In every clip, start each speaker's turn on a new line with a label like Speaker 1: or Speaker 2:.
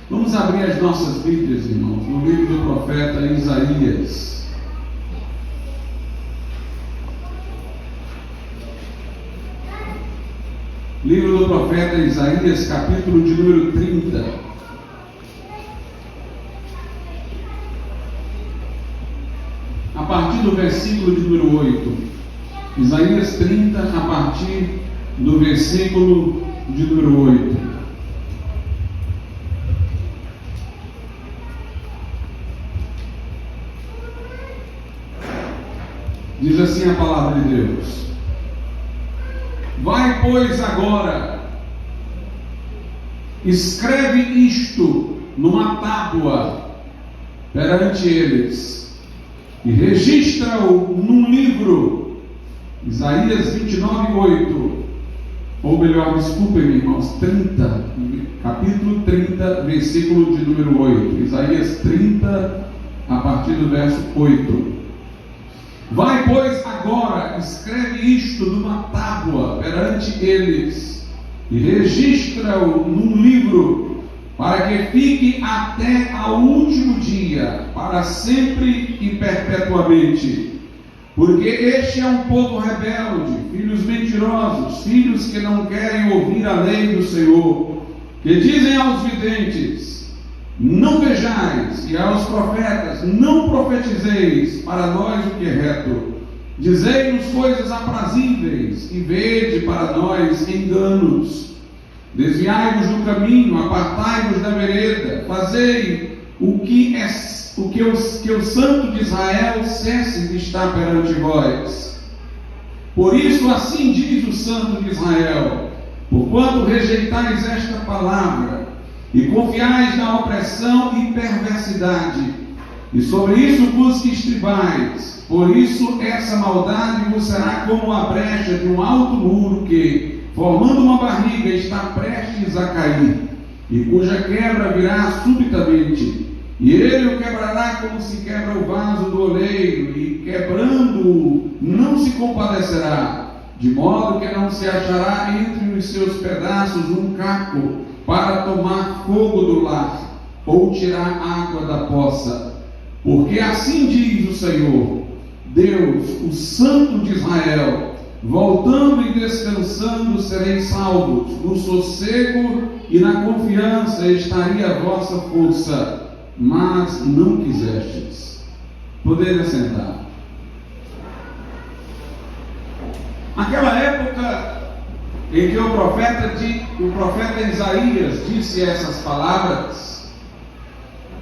Speaker 1: Vamos abrir as nossas Bíblias, irmãos, no livro do profeta Isaías. Livro do profeta Isaías, capítulo de número 30. A partir do versículo de número 8. Isaías 30, a partir do versículo de número 8. Diz assim a palavra de Deus: vai, pois, agora, escreve isto numa tábua perante eles, e registra-o num livro. Isaías 29, 8. Ou melhor, desculpem-me, irmãos, 30, capítulo 30, versículo de número 8. Isaías 30, a partir do verso 8. Vai, pois, agora, escreve isto numa tábua perante eles, e registra-o num livro, para que fique até ao último dia, para sempre e perpetuamente. Porque este é um povo rebelde, filhos mentirosos, filhos que não querem ouvir a lei do Senhor, que dizem aos videntes: não vejais, e aos profetas: não profetizeis para nós o que é reto. Dizei-nos coisas aprazíveis, e vede para nós enganos. Desviai-vos do caminho, apartai-vos da vereda, fazei o que o Santo de Israel cesse de estar perante vós. Por isso assim diz o Santo de Israel: porquanto rejeitais esta palavra, e confiais na opressão e perversidade, e sobre isso vos estribais, por isso essa maldade vos será como a brecha de um alto muro que, formando uma barriga, está prestes a cair, e cuja quebra virá subitamente, e ele o quebrará como se quebra o vaso do oleiro, e quebrando-o não se compadecerá, de modo que não se achará entre os seus pedaços um caco para tomar fogo do lar, ou tirar água da poça. Porque assim diz o Senhor, Deus, o Santo de Israel: voltando e descansando sereis salvos, no sossego e na confiança estaria a vossa força, mas não quisestes. Poderia sentar. Naquela época em que o profeta Isaías disse essas palavras,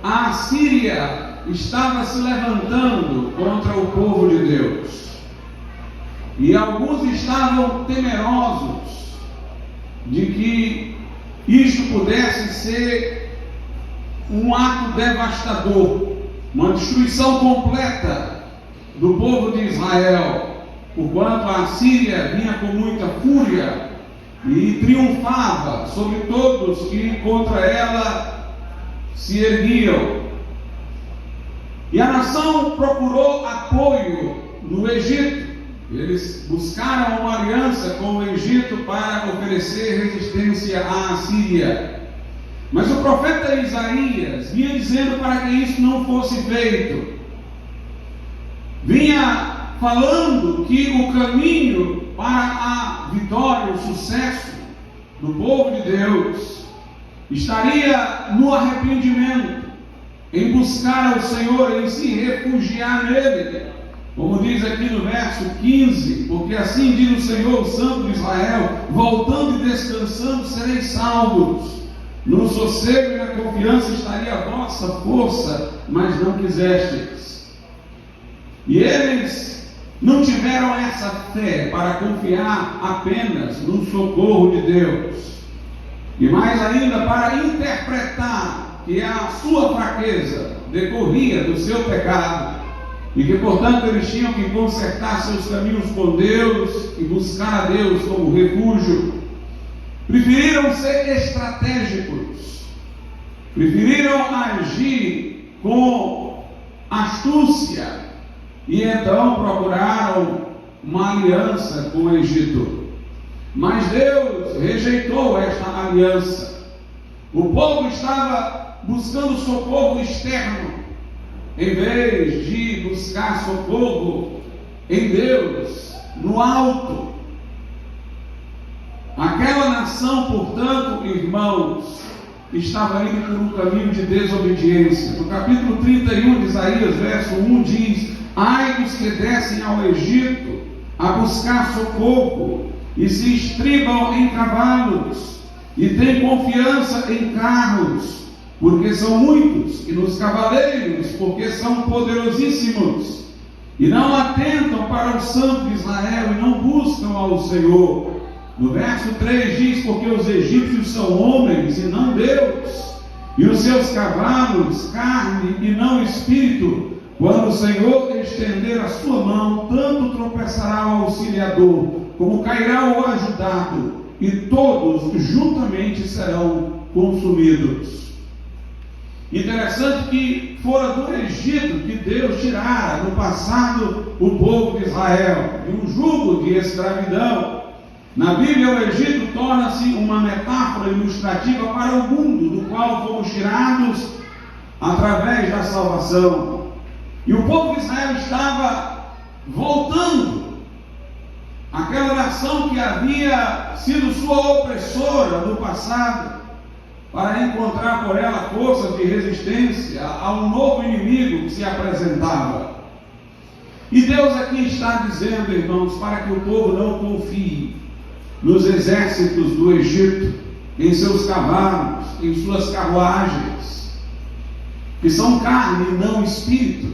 Speaker 1: a Assíria estava se levantando contra o povo de Deus, e alguns estavam temerosos de que isto pudesse ser um ato devastador, uma destruição completa do povo de Israel, porquanto a Assíria vinha com muita fúria e triunfava sobre todos que contra ela se erguiam. E a nação procurou apoio no Egito. Eles buscaram uma aliança com o Egito para oferecer resistência à Assíria. Mas o profeta Isaías vinha dizendo para que isso não fosse feito. Vinha falando que o caminho para a vitória, o sucesso do povo de Deus estaria no arrependimento, em buscar ao Senhor, em se refugiar nele. Como diz aqui no verso 15: porque assim diz o Senhor, o Santo de Israel: voltando e descansando sereis salvos, no sossego e na confiança estaria a vossa força, mas não quisestes. E eles não tiveram essa fé para confiar apenas no socorro de Deus, e mais ainda para interpretar que a sua fraqueza decorria do seu pecado, e que portanto eles tinham que consertar seus caminhos com Deus e buscar a Deus como refúgio. Preferiram ser estratégicos, preferiram agir com astúcia, e então procuraram uma aliança com o Egito. Mas Deus rejeitou esta aliança. O povo estava buscando socorro externo, em vez de buscar socorro em Deus, no alto. Aquela nação, portanto, irmãos, estava indo por um caminho de desobediência. No capítulo 31 de Isaías, verso 1 diz: ai dos que descem ao Egito a buscar socorro e se estribam em cavalos e têm confiança em carros, porque são muitos, e nos cavaleiros, porque são poderosíssimos, e não atentam para o Santo de Israel e não buscam ao Senhor. No verso 3 diz: porque os egípcios são homens e não Deus, e os seus cavalos carne e não espírito. Quando o Senhor estender a sua mão, tanto tropeçará o auxiliador, como cairá o ajudado, e todos juntamente serão consumidos. Interessante que fora do Egito que Deus tirara no passado o povo de Israel de um jugo de escravidão. Na Bíblia, o Egito torna-se uma metáfora ilustrativa para o mundo, do qual fomos tirados através da salvação. E o povo de Israel estava voltando àquela nação que havia sido sua opressora no passado, para encontrar por ela forças de resistência a um novo inimigo que se apresentava. E Deus aqui está dizendo, irmãos, para que o povo não confie nos exércitos do Egito, em seus cavalos, em suas carruagens, que são carne e não espírito.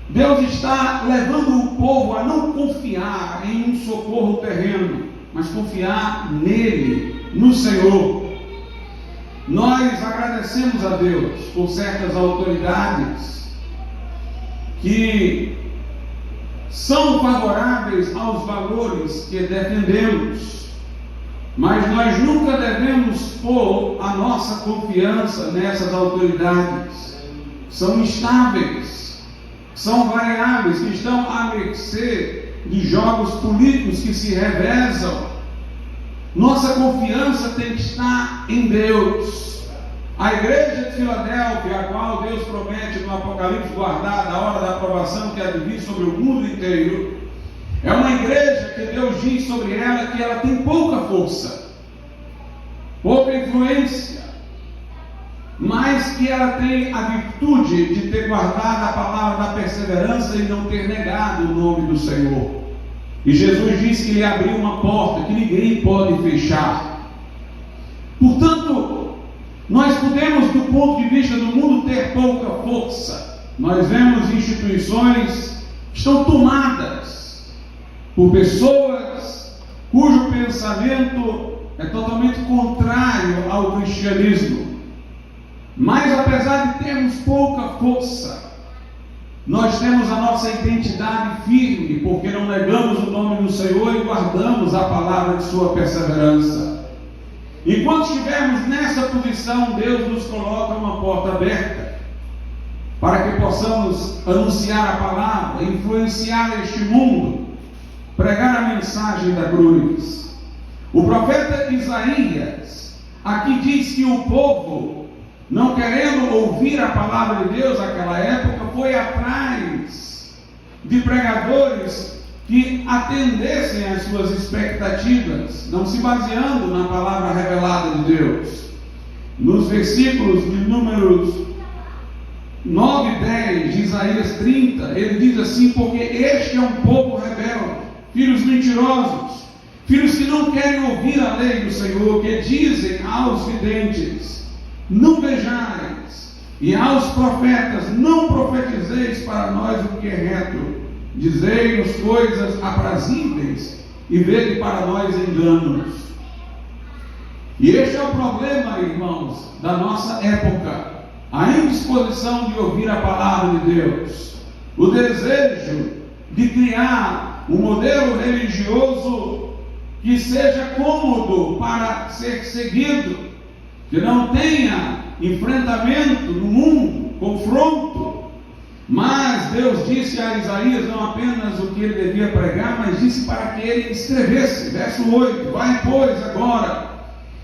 Speaker 1: Deus está levando o povo a não confiar em um socorro terreno, mas confiar nele, no Senhor. Nós agradecemos a Deus por certas autoridades que são favoráveis aos valores que defendemos, mas nós nunca devemos pôr a nossa confiança nessas autoridades. São instáveis, são variáveis, que estão à mercê de jogos políticos que se revezam. Nossa confiança tem que estar em Deus. A igreja de Filadélfia, a qual Deus promete no Apocalipse guardar a hora da aprovação que há de vir sobre o mundo inteiro, é uma igreja que Deus diz sobre ela que ela tem pouca força, pouca influência, mas que ela tem a virtude de ter guardado a palavra da perseverança e não ter negado o nome do Senhor. E Jesus disse que ele abriu uma porta que ninguém pode fechar. Portanto, nós podemos, do ponto de vista do mundo, ter pouca força. Nós vemos instituições que estão tomadas por pessoas cujo pensamento é totalmente contrário ao cristianismo. Mas apesar de termos pouca força, nós temos a nossa identidade firme, porque não negamos o nome do Senhor e guardamos a palavra de sua perseverança. Enquanto estivermos nessa posição, Deus nos coloca uma porta aberta, para que possamos anunciar a palavra, influenciar este mundo, pregar a mensagem da cruz. O profeta Isaías aqui diz que o povo, não querendo ouvir a palavra de Deus naquela época, foi atrás de pregadores que atendessem às suas expectativas, não se baseando na palavra revelada de Deus. Nos versículos de números 9 e 10 de Isaías 30, ele diz assim: porque este é um povo rebelde, filhos mentirosos, filhos que não querem ouvir a lei do Senhor, que dizem aos videntes: não vejais, e aos profetas: não profetizeis para nós o que é reto, dizei-nos coisas aprazíveis, e vede para nós enganos. E este é o problema, irmãos, da nossa época: a indisposição de ouvir a palavra de Deus, o desejo de criar um modelo religioso que seja cômodo para ser seguido, que não tenha enfrentamento no mundo, confronto. Mas Deus disse a Isaías não apenas o que ele devia pregar, mas disse para que ele escrevesse. Verso 8: vai, pois, agora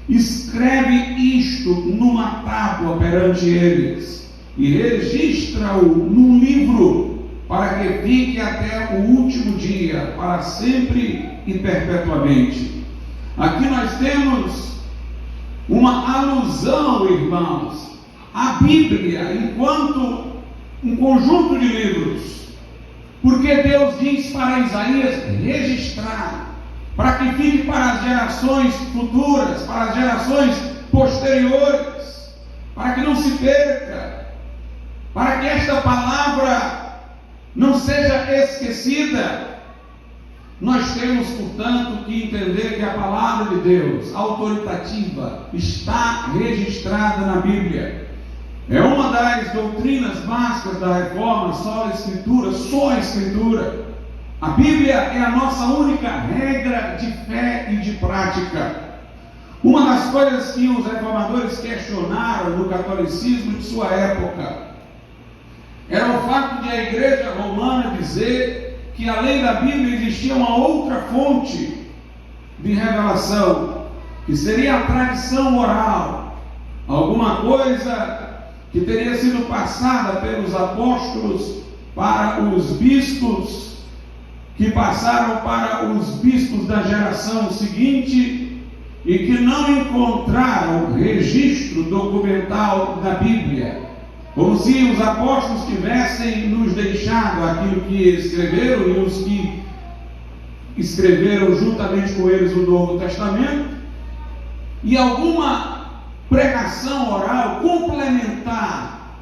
Speaker 1: escreve isto numa tábua perante eles e registra-o num livro, para que fique até o último dia, para sempre e perpetuamente. Aqui nós temos uma alusão, irmãos, à Bíblia enquanto um conjunto de livros, porque Deus diz para Isaías registrar, para que fique para as gerações futuras, para as gerações posteriores, para que não se perca, para que esta palavra não seja esquecida. Nós temos, portanto, que entender que a palavra de Deus, autoritativa, está registrada na Bíblia. É uma das doutrinas básicas da Reforma, só a Escritura. A Bíblia é a nossa única regra de fé e de prática. Uma das coisas que os reformadores questionaram no catolicismo de sua época era o fato de a Igreja Romana dizer que além da Bíblia existia uma outra fonte de revelação, que seria a tradição oral, alguma coisa que teria sido passada pelos apóstolos para os bispos, que passaram para os bispos da geração seguinte e que não encontraram registro documental da Bíblia, como se os apóstolos tivessem nos deixado aquilo que escreveram e os que escreveram juntamente com eles o Novo Testamento, e alguma pregação oral complementar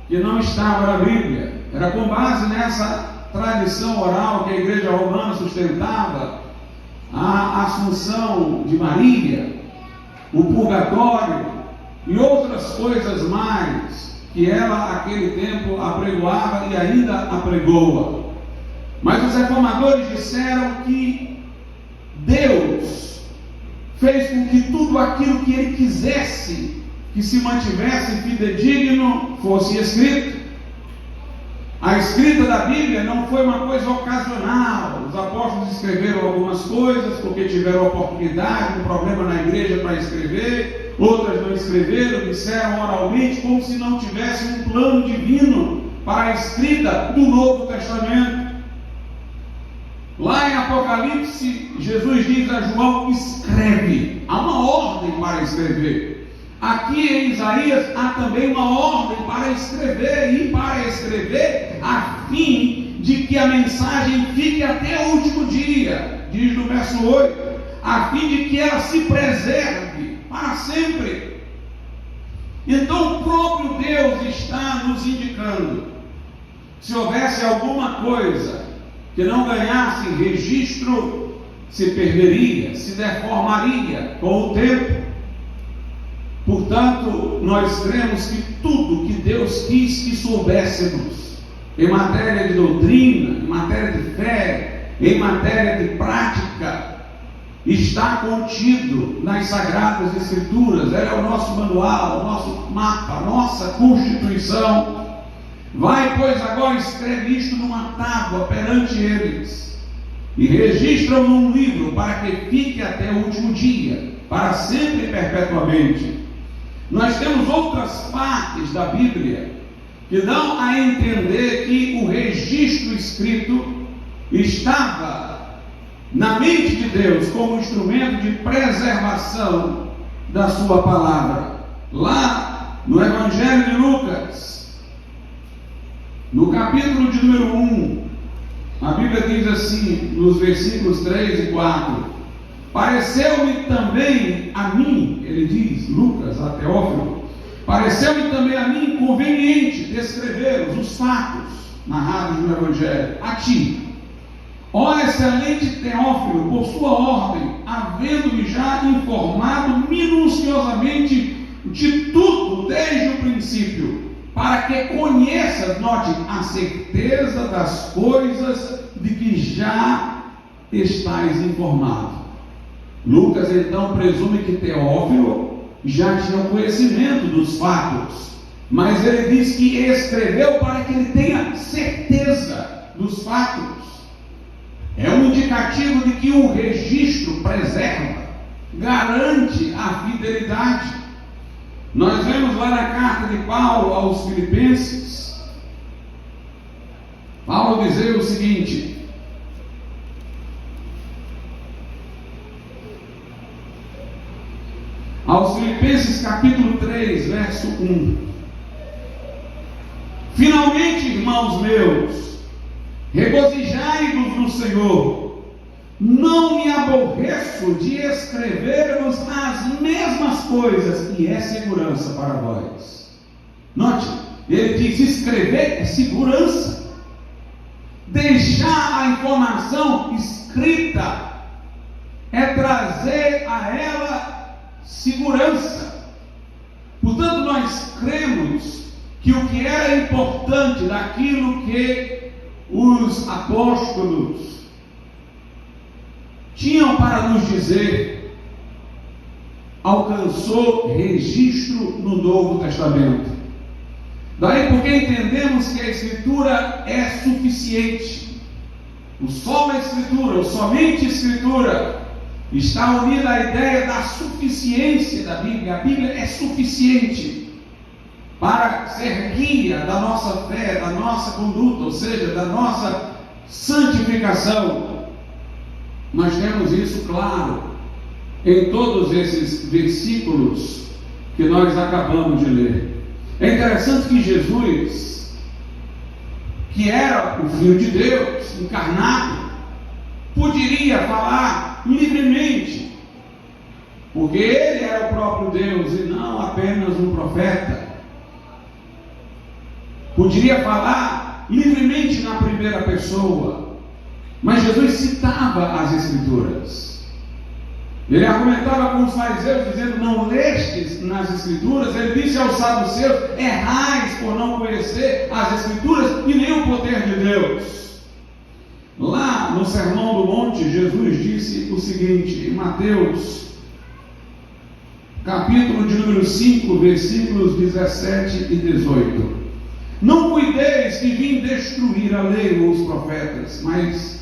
Speaker 1: que não estava na Bíblia. Era com base nessa tradição oral que a Igreja Romana sustentava a Assunção de Maria, o purgatório e outras coisas mais que ela, naquele tempo, apregoava e ainda apregoa. Mas os reformadores disseram que Deus fez com que tudo aquilo que Ele quisesse que se mantivesse fidedigno fosse escrito. A escrita da Bíblia não foi uma coisa ocasional. Os apóstolos escreveram algumas coisas porque tiveram oportunidade, um problema na igreja para escrever, outras não escreveram, disseram oralmente, como se não tivesse um plano divino para a escrita do Novo Testamento. Lá em Apocalipse, Jesus diz a João: escreve. Há uma ordem para escrever. Aqui em Isaías há também uma ordem para escrever, e para escrever a fim de que a mensagem fique até o último dia, diz no verso 8, a fim de que ela se preserve para sempre. Então o próprio Deus está nos indicando, se houvesse alguma coisa que não ganhasse registro, se perderia, se deformaria com o tempo. Portanto, nós cremos que tudo que Deus quis que soubéssemos, em matéria de doutrina, em matéria de fé, em matéria de prática, está contido nas Sagradas Escrituras. Ela é o nosso manual, o nosso mapa, a nossa Constituição. Vai, pois, agora escreve isto numa tábua perante eles, e registra-o num livro, para que fique até o último dia, para sempre e perpetuamente. Nós temos outras partes da Bíblia que dão a entender que o registro escrito estava na mente de Deus como instrumento de preservação da sua palavra. Lá no Evangelho de Lucas, no capítulo de número 1, a Bíblia diz assim, nos versículos 3 e 4: pareceu-me também a mim, ele diz, Lucas, a Teófilo, pareceu-me também a mim conveniente descrever os fatos narrados no Evangelho a ti, ó excelente Teófilo, por sua ordem, havendo-me já informado minuciosamente de tudo desde o princípio, para que conheças, note, a certeza das coisas de que já estás informado. Lucas então presume que Teófilo já tinha conhecimento dos fatos, mas ele diz que escreveu para que ele tenha certeza dos fatos. É um indicativo de que o registro preserva. garante a fidelidade. Nós vemos lá na carta de Paulo aos Filipenses, Paulo dizer o seguinte: aos Filipenses capítulo 3, verso 1: finalmente, irmãos meus, regozijai-vos no Senhor. Não me aborreço de escrever-vos as mesmas coisas, e é segurança para vós. Note, ele diz: escrever é segurança. Deixar a informação escrita é trazer a ela segurança. Portanto, nós cremos que o que era importante daquilo que os apóstolos tinham para nos dizer, alcançou registro no Novo Testamento. Daí porque entendemos que a Escritura é suficiente. O só a Escritura, o somente Escritura, está unida à ideia da suficiência da Bíblia. A Bíblia é suficiente para ser guia da nossa fé, da nossa conduta, ou seja, da nossa santificação. Nós temos isso claro em todos esses versículos que nós acabamos de ler. É interessante que Jesus, que era o Filho de Deus encarnado, poderia falar livremente, porque ele era o próprio Deus e não apenas um profeta. Poderia falar livremente na primeira pessoa, mas Jesus citava as Escrituras. Ele argumentava com os fariseus, dizendo: não lestes nas Escrituras? Ele disse aos saduceus: errais por não conhecer as Escrituras e nem o poder de Deus. Lá no Sermão do Monte, Jesus disse o seguinte, em Mateus, capítulo de número 5, versículos 17 e 18: não cuideis que vim destruir a lei ou os profetas, mas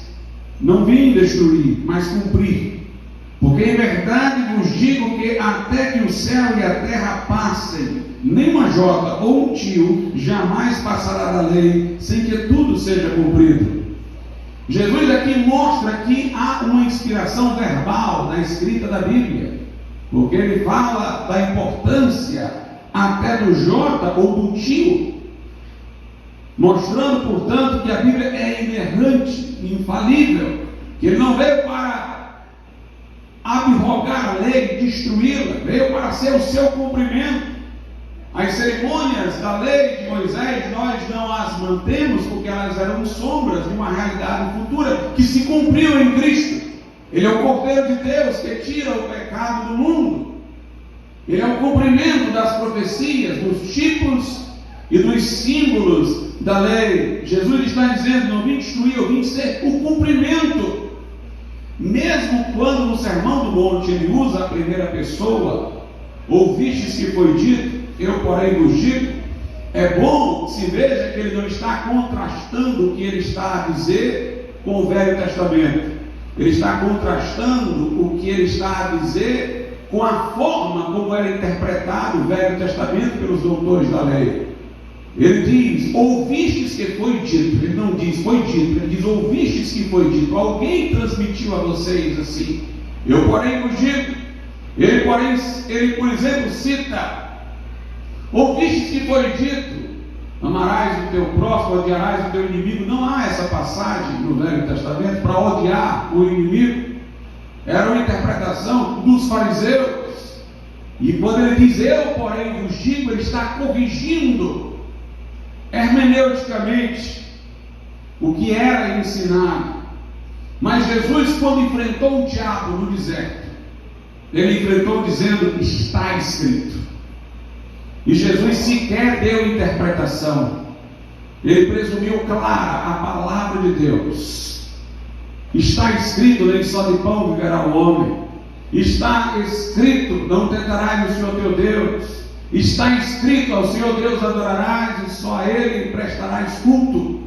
Speaker 1: não vim destruir, mas cumprir. Porque em verdade vos digo que até que o céu e a terra passem, nem uma jota ou um tio jamais passará da lei, sem que tudo seja cumprido. Jesus aqui mostra que há uma inspiração verbal na escrita da Bíblia, porque ele fala da importância até do jota ou do tio, mostrando, portanto, que a Bíblia é inerrante, infalível, que ele não veio para abrogar a lei, destruí-la, veio para ser o seu cumprimento. As cerimônias da lei de Moisés, nós não as mantemos porque elas eram sombras de uma realidade futura que se cumpriu em Cristo. Ele é o Cordeiro de Deus que tira o pecado do mundo. Ele é o cumprimento das profecias, dos tipos e dos símbolos da lei. Jesus está dizendo: não vim destruir, eu vim ser o cumprimento. Mesmo quando no Sermão do Monte ele usa a primeira pessoa, ouvistes que foi dito, eu porém vos digo, é bom se veja que ele não está contrastando o que ele está a dizer com o Velho Testamento. Ele está contrastando o que ele está a dizer com a forma como era interpretado o Velho Testamento pelos doutores da lei. Ele diz: ouvistes que foi dito. Ele não diz foi dito, ele diz: ouvistes que foi dito. Alguém transmitiu a vocês assim. Eu porém vos digo. Ele por exemplo cita: ouvistes que foi dito, amarás o teu próximo, odiarás o teu inimigo. Não há essa passagem no Velho Testamento para odiar o inimigo. Era uma interpretação dos fariseus. E quando ele diz eu porém vos digo, ele está corrigindo hermeneuticamente o que era ensinado. Mas Jesus, quando enfrentou o diabo no deserto, ele enfrentou dizendo: está escrito. E Jesus sequer deu interpretação. Ele presumiu clara a palavra de Deus. Está escrito: nem só de pão viverá o homem. Está escrito: não tentarás o Senhor teu Deus. Está escrito: ao Senhor Deus adorarás e só a Ele prestarás culto.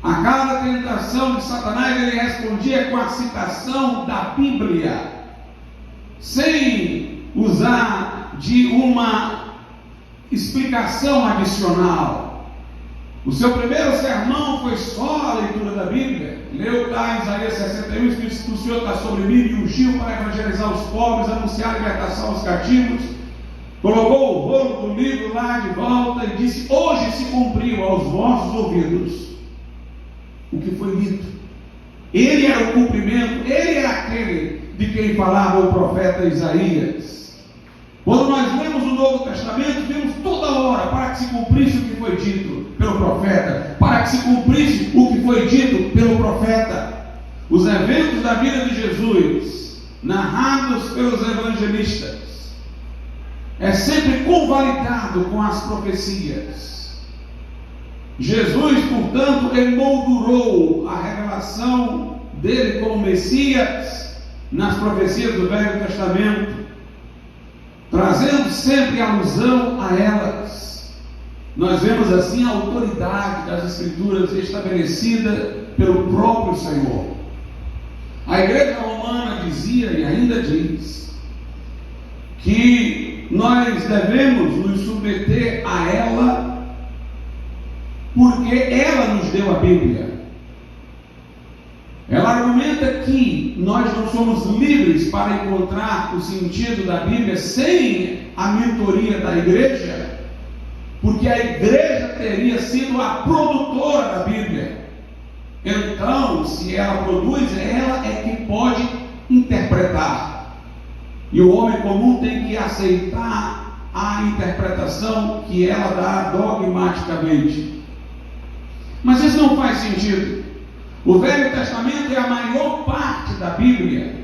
Speaker 1: A cada tentação de Satanás ele respondia com a citação da Bíblia. sem usar de uma explicação adicional. O seu primeiro sermão foi só a leitura da Bíblia. Leu lá em Isaías 61, o Espírito do Senhor está sobre mim, me ungiu para evangelizar os pobres, anunciar a libertação aos cativos. Colocou o rolo do livro lá de volta e disse: hoje se cumpriu aos vossos ouvidos o que foi dito. Ele era o cumprimento, ele era aquele de quem falava o profeta Isaías. Quando nós lemos o Novo Testamento, vemos toda hora para que se cumprisse o que foi dito pelo profeta, para que se cumprisse o que foi dito pelo profeta. Os eventos da vida de Jesus, narrados pelos evangelistas, é sempre convalidado com as profecias. Jesus, portanto, emoldurou a revelação dele como Messias nas profecias do Velho Testamento, trazendo sempre alusão a elas. Nós vemos assim a autoridade das Escrituras estabelecida pelo próprio Senhor. A igreja romana dizia, e ainda diz, que nós devemos nos submeter a ela, porque ela nos deu a Bíblia. Ela argumenta que nós não somos livres para encontrar o sentido da Bíblia sem a mentoria da igreja, porque a igreja teria sido a produtora da Bíblia. Então, se ela produz, ela é que pode interpretar. E o homem comum tem que aceitar a interpretação que ela dá dogmaticamente. Mas isso não faz sentido. O Velho Testamento é a maior parte da Bíblia.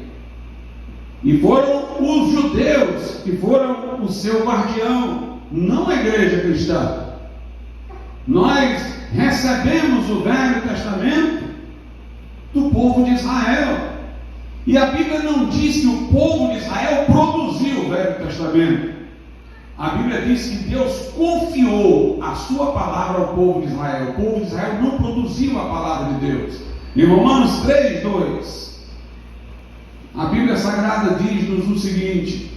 Speaker 1: E foram os judeus que foram o seu guardião, não a igreja cristã. Nós recebemos o Velho Testamento do povo de Israel. E a Bíblia não diz que o povo de Israel produziu o Velho Testamento. A Bíblia diz que Deus confiou a sua palavra ao povo de Israel. O povo de Israel não produziu a palavra de Deus. Em Romanos 3:2, a Bíblia Sagrada diz-nos o seguinte,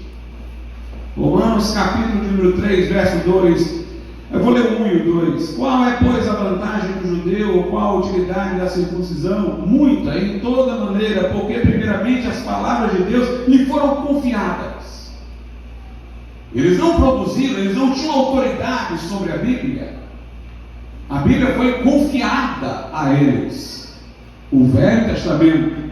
Speaker 1: Romanos capítulo número 3, verso 2, eu vou ler o 1 e o 2. Qual é, pois, a vantagem do judeu, ou qual a utilidade da circuncisão? Muita, em toda maneira, porque primeiramente as palavras de Deus lhe foram confiadas. Eles não produziram, eles não tinham autoridade sobre a Bíblia. A Bíblia foi confiada a eles. O Velho Testamento.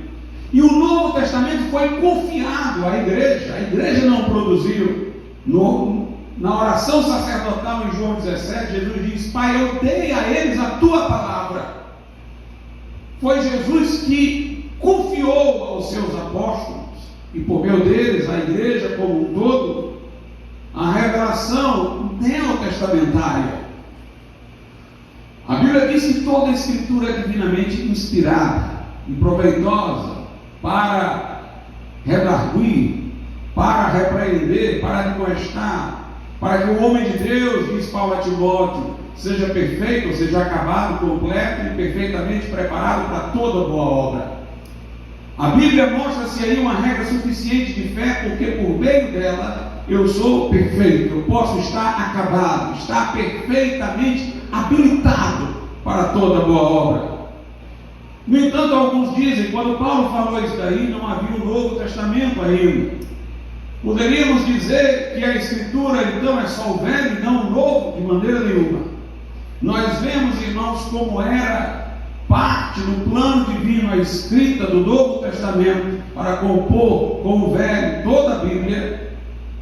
Speaker 1: E o Novo Testamento foi confiado à igreja. A igreja não produziu. Na oração sacerdotal em João 17, Jesus diz: Pai, eu dei a eles a tua palavra. Foi Jesus que confiou aos seus apóstolos, e por meio deles, a igreja como um todo, a revelação neotestamentária. A Bíblia diz que toda a Escritura é divinamente inspirada e proveitosa para redarguir, para repreender, para admoestar, para que o homem de Deus, diz Paulo a Timóteo, seja perfeito, ou seja, acabado, completo e perfeitamente preparado para toda boa obra. A Bíblia mostra-se aí uma regra suficiente de fé, porque por meio dela eu sou perfeito, eu posso estar acabado, estar perfeitamente habilitado para toda boa obra. No entanto, alguns dizem, quando Paulo falou isso daí, não havia o Novo Testamento ainda. Poderíamos dizer que a Escritura então é só o Velho e não o Novo? De maneira nenhuma. Nós vemos, irmãos, como era parte do plano divino a escrita do Novo Testamento para compor com o Velho toda a Bíblia.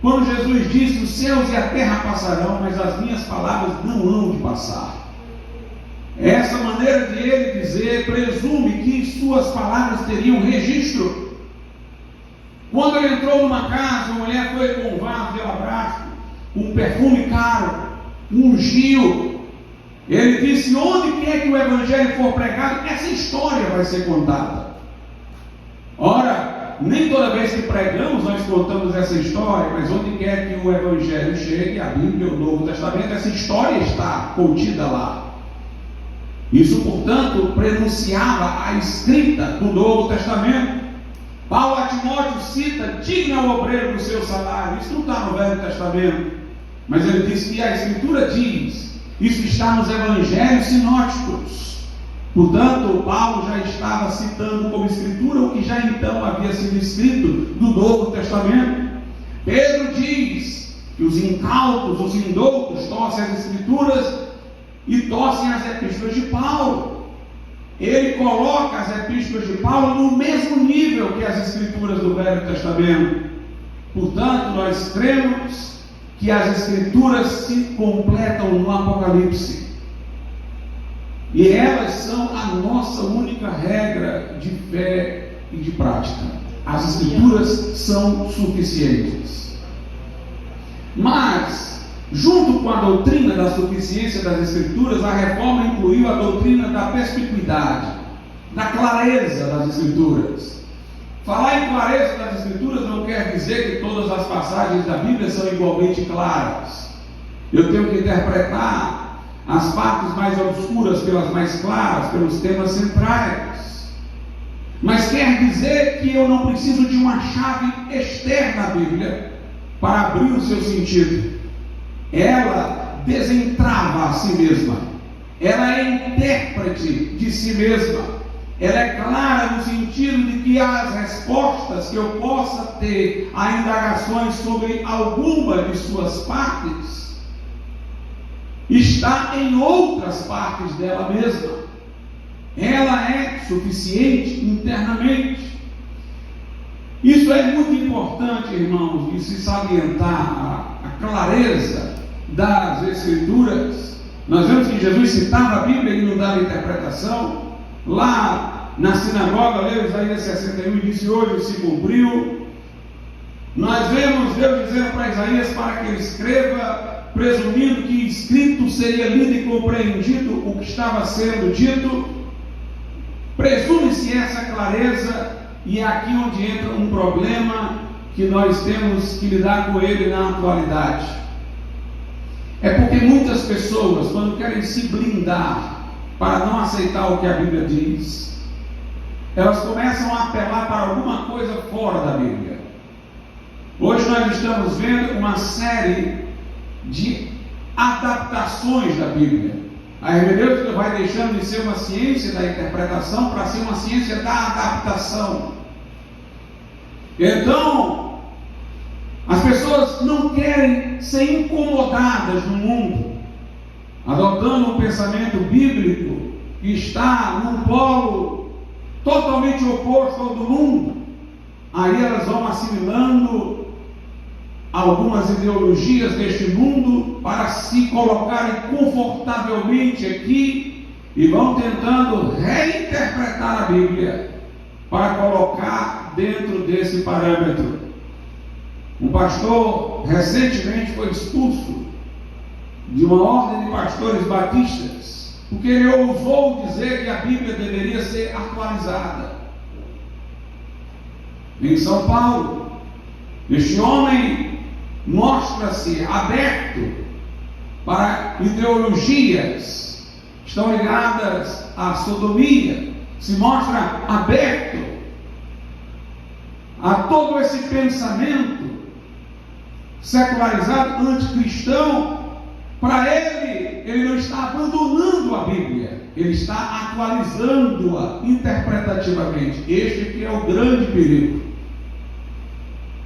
Speaker 1: Quando Jesus disse: os céus e a terra passarão, mas as minhas palavras não hão de passar. Essa maneira de ele dizer presume que suas palavras teriam registro. Quando ele entrou numa casa, a mulher foi com um vaso de alabastro, um perfume caro, ungiu. Ele disse: onde quer que o Evangelho for pregado, essa história vai ser contada. Ora, nem toda vez que pregamos nós contamos essa história, mas onde quer que o Evangelho chegue, a Bíblia, o Novo Testamento, essa história está contida lá. Isso, portanto, prenunciava a escrita do Novo Testamento. Paulo a Timóteo cita: digno é o obreiro do seu salário. Isso não está no Velho Testamento, mas ele diz que a Escritura diz, isso está nos evangelhos sinóticos. Portanto, Paulo já estava citando como Escritura o que já então havia sido escrito no Novo Testamento. Pedro diz que os incautos, os indoutos, torcem as Escrituras e torcem as epístolas de Paulo. Ele coloca as epístolas de Paulo no mesmo nível que as Escrituras do Velho Testamento. Portanto, nós cremos que as Escrituras se completam no Apocalipse. E elas são a nossa única regra de fé e de prática. As Escrituras são suficientes. Mas, junto com a doutrina da suficiência das Escrituras, a reforma incluiu a doutrina da perspicuidade, da clareza das Escrituras. Falar em clareza das Escrituras não quer dizer que todas as passagens da Bíblia são igualmente claras. Eu tenho que interpretar as partes mais obscuras pelas mais claras, pelos temas centrais. Mas quer dizer que eu não preciso de uma chave externa à Bíblia para abrir o seu sentido. Ela desentrava a si mesma. Ela é intérprete de si mesma. Ela é clara no sentido de que as respostas que eu possa ter a indagações sobre alguma de suas partes está em outras partes dela mesma. Ela é suficiente internamente. Isso é muito importante, irmãos, de se salientar a clareza das Escrituras. Nós vemos que Jesus citava a Bíblia e não dava interpretação. Lá na sinagoga, leu Isaías 61 e disse: hoje se cumpriu. Nós vemos Deus dizendo para Isaías para que ele escreva, presumindo que escrito seria lido e compreendido o que estava sendo dito. Presume-se essa clareza, e é aqui onde entra um problema que nós temos que lidar com ele na atualidade. É porque muitas pessoas, quando querem se blindar para não aceitar o que a Bíblia diz, elas começam a apelar para alguma coisa fora da Bíblia. Hoje nós estamos vendo uma série de adaptações da Bíblia. A hermenêutica vai deixando de ser uma ciência da interpretação para ser uma ciência da adaptação. Então, as pessoas não querem ser incomodadas no mundo, adotando um pensamento bíblico que está num polo totalmente oposto ao do mundo. Aí elas vão assimilando algumas ideologias deste mundo para se colocarem confortavelmente aqui e vão tentando reinterpretar a Bíblia para colocar dentro desse parâmetro. Um pastor recentemente foi expulso de uma ordem de pastores batistas porque ele ousou dizer que a Bíblia deveria ser atualizada. Em São Paulo, este homem mostra-se aberto para ideologias que estão ligadas à sodomia, se mostra aberto a todo esse pensamento secularizado, anticristão. Para ele não está abandonando a Bíblia, ele está atualizando-a interpretativamente. Este aqui é o grande perigo.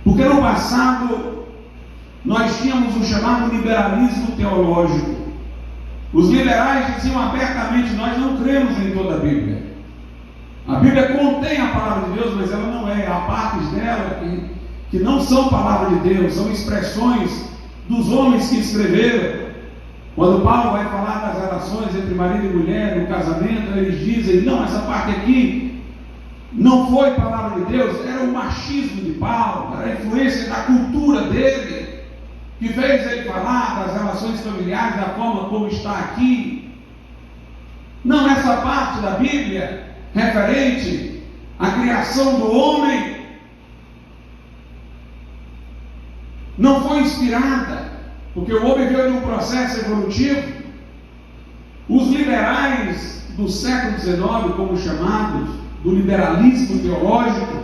Speaker 1: Porque no passado nós tínhamos o chamado liberalismo teológico. Os liberais diziam abertamente: nós não cremos em toda a Bíblia. A Bíblia contém a palavra de Deus, mas ela não é. Há partes dela que não são palavra de Deus, são expressões dos homens que escreveram. Quando Paulo vai falar das relações entre marido e mulher, no casamento, eles dizem: não, essa parte aqui não foi palavra de Deus, era o machismo de Paulo, era a influência da cultura dele, que fez ele falar das relações familiares da forma como está aqui. Não, essa parte da Bíblia referente à criação do homem não foi inspirada, porque o homem veio de um processo evolutivo. Os liberais do século XIX, como chamados, do liberalismo teológico,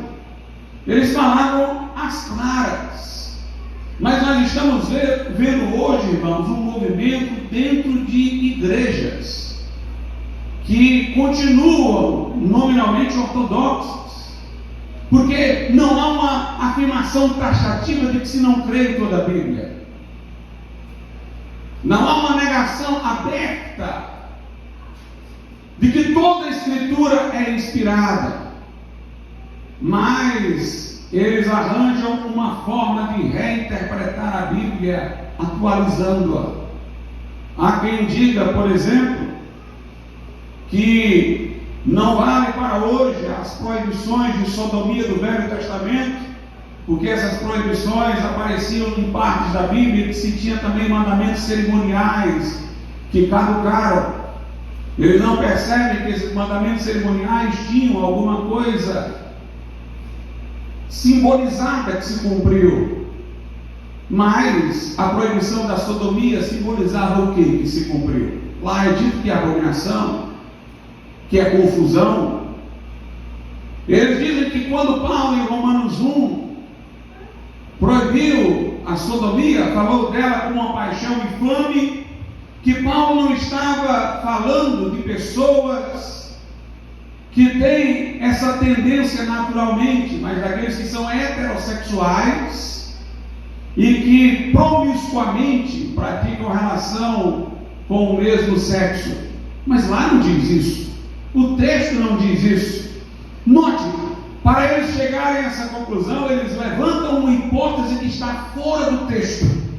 Speaker 1: Eles falavam as claras. Mas nós estamos vendo hoje, irmãos, um movimento dentro de igrejas que continuam nominalmente ortodoxas, porque não há uma afirmação taxativa de que se não crê em toda a Bíblia. Não há uma negação aberta de que toda a Escritura é inspirada, mas eles arranjam uma forma de reinterpretar a Bíblia, atualizando-a. Há quem diga, por exemplo, que não vale para hoje as proibições de sodomia do Velho Testamento, porque essas proibições apareciam em partes da Bíblia que se tinha também mandamentos cerimoniais que caducaram. Eles não percebem que esses mandamentos cerimoniais tinham alguma coisa simbolizada que se cumpriu, mas a proibição da sodomia simbolizava o que se cumpriu? Lá é dito que é abominação, que é confusão. Eles dizem que quando Paulo em Romanos 1 proibiu a sodomia, falou dela com uma paixão infame, que Paulo não estava falando de pessoas que têm essa tendência naturalmente, mas daqueles que são heterossexuais e que promiscuamente praticam relação com o mesmo sexo. Mas lá não diz isso. O texto não diz isso. Note, para eles chegarem a essa conclusão, eles levantam uma hipótese que está fora do texto,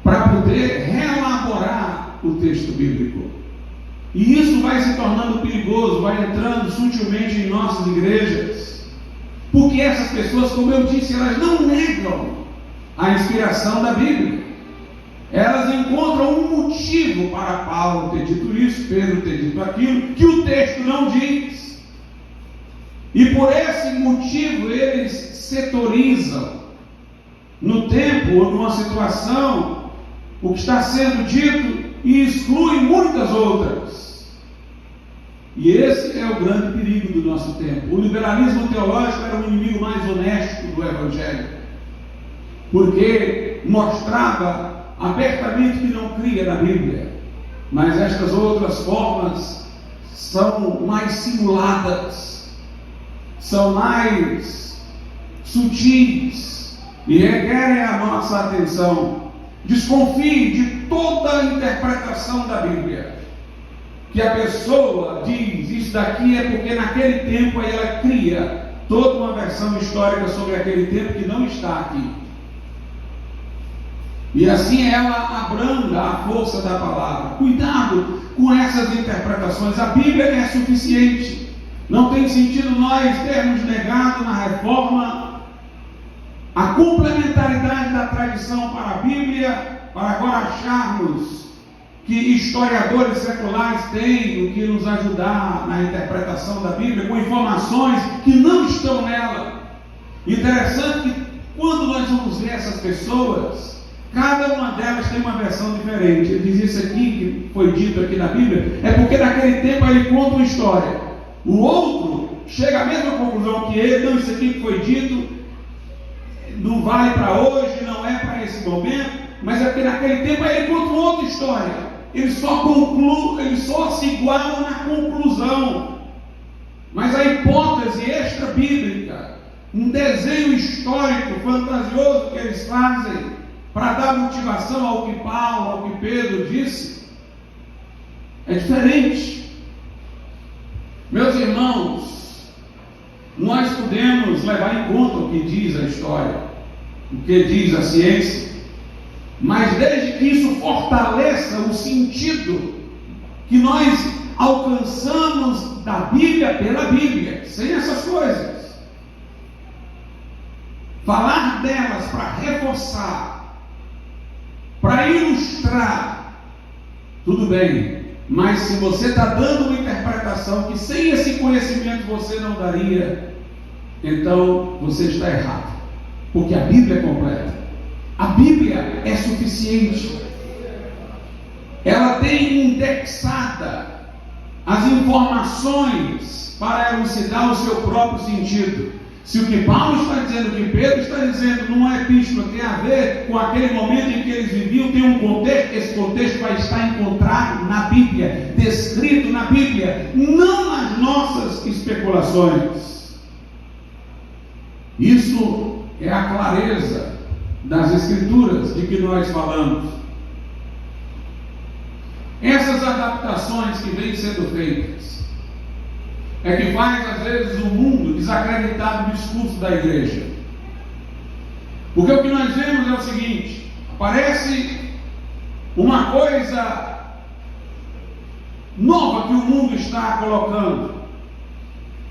Speaker 1: para poder reelaborar o texto bíblico. E isso vai se tornando perigoso, vai entrando sutilmente em nossas igrejas, porque essas pessoas, como eu disse, elas não negam a inspiração da Bíblia. Elas encontram um motivo para Paulo ter dito isso, Pedro ter dito aquilo, que o texto não diz. E por esse motivo eles setorizam no tempo ou numa situação o que está sendo dito e excluem muitas outras. E esse é o grande perigo do nosso tempo. O liberalismo teológico era o inimigo mais honesto do Evangelho, porque mostrava abertamente que não cria na Bíblia, mas estas outras formas são mais simuladas, são mais sutis e requerem a nossa atenção. Desconfie de toda a interpretação da Bíblia, que a pessoa diz, isso daqui é porque naquele tempo aí ela cria toda uma versão histórica sobre aquele tempo que não está aqui. E assim ela abranda a força da palavra. Cuidado com essas interpretações. A Bíblia é suficiente. Não tem sentido nós termos negado na reforma a complementaridade da tradição para a Bíblia, para agora acharmos que historiadores seculares têm o que nos ajudar na interpretação da Bíblia, com informações que não estão nela. Interessante que quando nós vamos ver essas pessoas, cada uma delas tem uma versão diferente. Ele diz isso aqui, que foi dito aqui na Bíblia, é porque naquele tempo ele conta uma história. O outro chega à mesma conclusão que ele, então isso aqui que foi dito não vale para hoje, não é para esse momento, mas é porque naquele tempo ele conta uma outra história. Ele só se iguala na conclusão. Mas a hipótese extra-bíblica, um desenho histórico fantasioso que eles fazem para dar motivação ao que Paulo, ao que Pedro disse, é diferente. Meus irmãos, nós podemos levar em conta o que diz a história, o que diz a ciência, mas desde que isso fortaleça o sentido que nós alcançamos da Bíblia pela Bíblia, sem essas coisas. Falar delas para reforçar, para ilustrar, tudo bem, mas se você está dando uma interpretação que sem esse conhecimento você não daria, então você está errado, porque a Bíblia é completa. A Bíblia é suficiente. Ela tem indexada as informações para elucidar o seu próprio sentido. Se o que Paulo está dizendo, o que Pedro está dizendo numa epístola tem a ver com aquele momento em que eles viviam, tem um contexto, esse contexto vai estar encontrado na Bíblia, descrito na Bíblia, não nas nossas especulações. Isso é a clareza das Escrituras de que nós falamos. Essas adaptações que vêm sendo feitas é que faz às vezes o mundo desacreditar do discurso da igreja. Porque o que nós vemos é o seguinte: parece uma coisa nova que o mundo está colocando,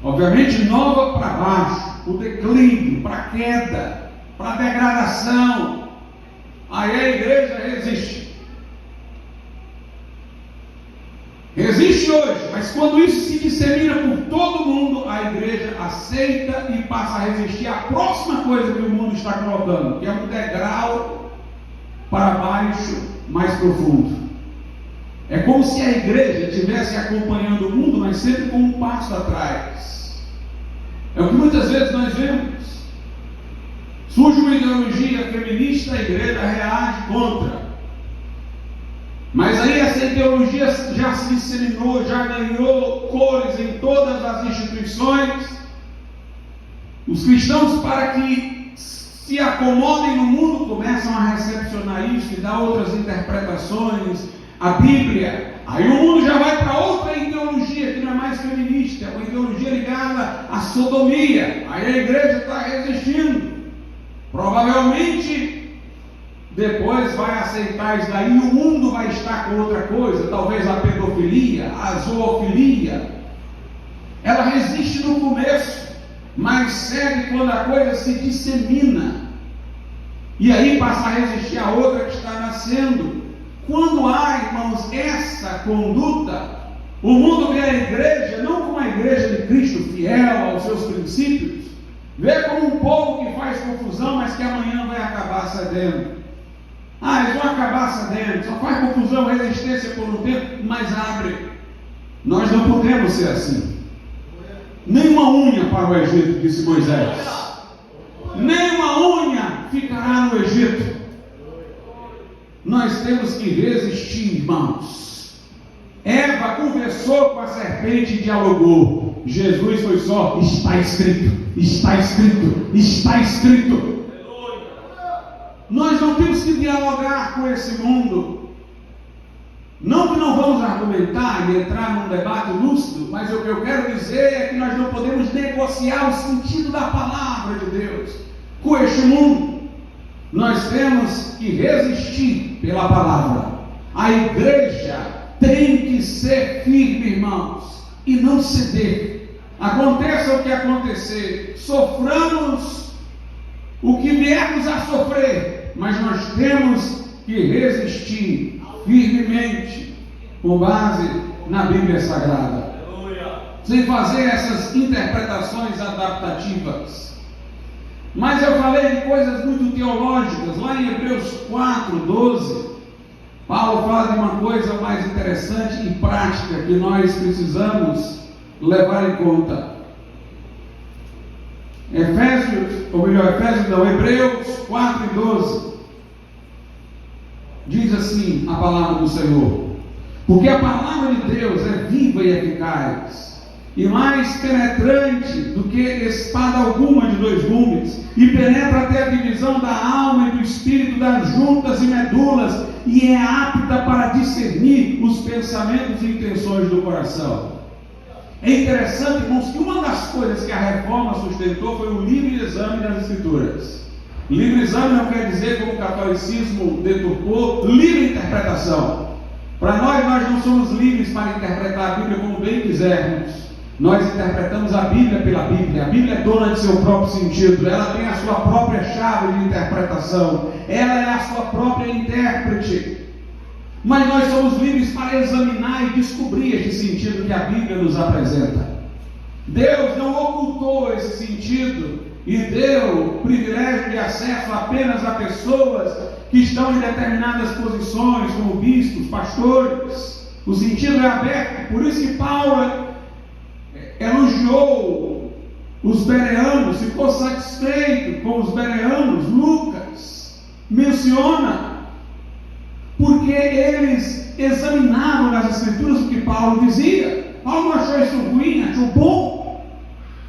Speaker 1: obviamente nova para baixo, o declínio, para a queda, para a degradação. Aí a igreja resiste. Resiste hoje, mas quando isso se dissemina por todo mundo, a igreja aceita e passa a resistir à próxima coisa que o mundo está colocando, que é um degrau para baixo mais profundo. É como se a igreja estivesse acompanhando o mundo, mas sempre com um passo atrás. É o que muitas vezes nós vemos. Surge uma ideologia feminista, a igreja reage contra. Mas aí essa ideologia já se disseminou, já ganhou cores em todas as instituições. Os cristãos, para que se acomodem no mundo, começam a recepcionar isso e dar outras interpretações. A Bíblia, aí o mundo já vai para outra ideologia que não é mais feminista, é uma ideologia ligada à sodomia. Aí a igreja está resistindo. Provavelmente depois vai aceitar isso daí, e o mundo vai estar com outra coisa, talvez a pedofilia, a zoofilia. Ela resiste no começo, mas cede quando a coisa se dissemina, e aí passa a resistir a outra que está nascendo. Quando há, irmãos, essa conduta, o mundo vê a igreja não como a igreja de Cristo fiel aos seus princípios, vê como um povo que faz confusão, mas que amanhã vai acabar cedendo. Eles vão acabar cedendo, só faz confusão, resistência por um tempo, mas abre. Nós não podemos ser assim. Nem uma unha para o Egito, disse Moisés. Nem uma unha ficará no Egito. Nós temos que resistir, irmãos. Eva conversou com a serpente e dialogou. Jesus foi só: está escrito, está escrito, está escrito. Nós não temos que dialogar com esse mundo. Não que não vamos argumentar e entrar num debate lúcido, mas o que eu quero dizer é que nós não podemos negociar o sentido da palavra de Deus com este mundo. Nós temos que resistir pela palavra. A igreja tem que ser firme, irmãos, e não ceder. Aconteça o que acontecer, soframos o que viermos a sofrer, mas nós temos que resistir firmemente, com base na Bíblia Sagrada, sem fazer essas interpretações adaptativas. Mas eu falei de coisas muito teológicas. Lá em Hebreus 4:12, Paulo fala de uma coisa mais interessante e prática que nós precisamos levar em conta. Hebreus 4:12 diz assim a palavra do Senhor: porque a palavra de Deus é viva e eficaz, e mais penetrante do que espada alguma de dois gumes, e penetra até a divisão da alma e do espírito, das juntas e medulas, e é apta para discernir os pensamentos e intenções do coração. É interessante, irmãos, que uma das coisas que a reforma sustentou foi o livre exame das Escrituras. Livre exame não quer dizer, como o catolicismo deturpou, livre interpretação. Para nós não somos livres para interpretar a Bíblia como bem quisermos. Nós interpretamos a Bíblia pela Bíblia. A Bíblia é dona de seu próprio sentido. Ela tem a sua própria chave de interpretação. Ela é a sua própria intérprete. Mas nós somos livres para examinar e descobrir este sentido que a Bíblia nos apresenta. Deus não ocultou esse sentido e deu privilégio de acesso apenas a pessoas que estão em determinadas posições, como bispos, pastores. O sentido é aberto. Por isso que Paulo elogiou os bereanos, ficou satisfeito com os bereanos. Lucas menciona, porque eles examinavam nas Escrituras o que Paulo dizia. Paulo não achou isso ruim, achou bom.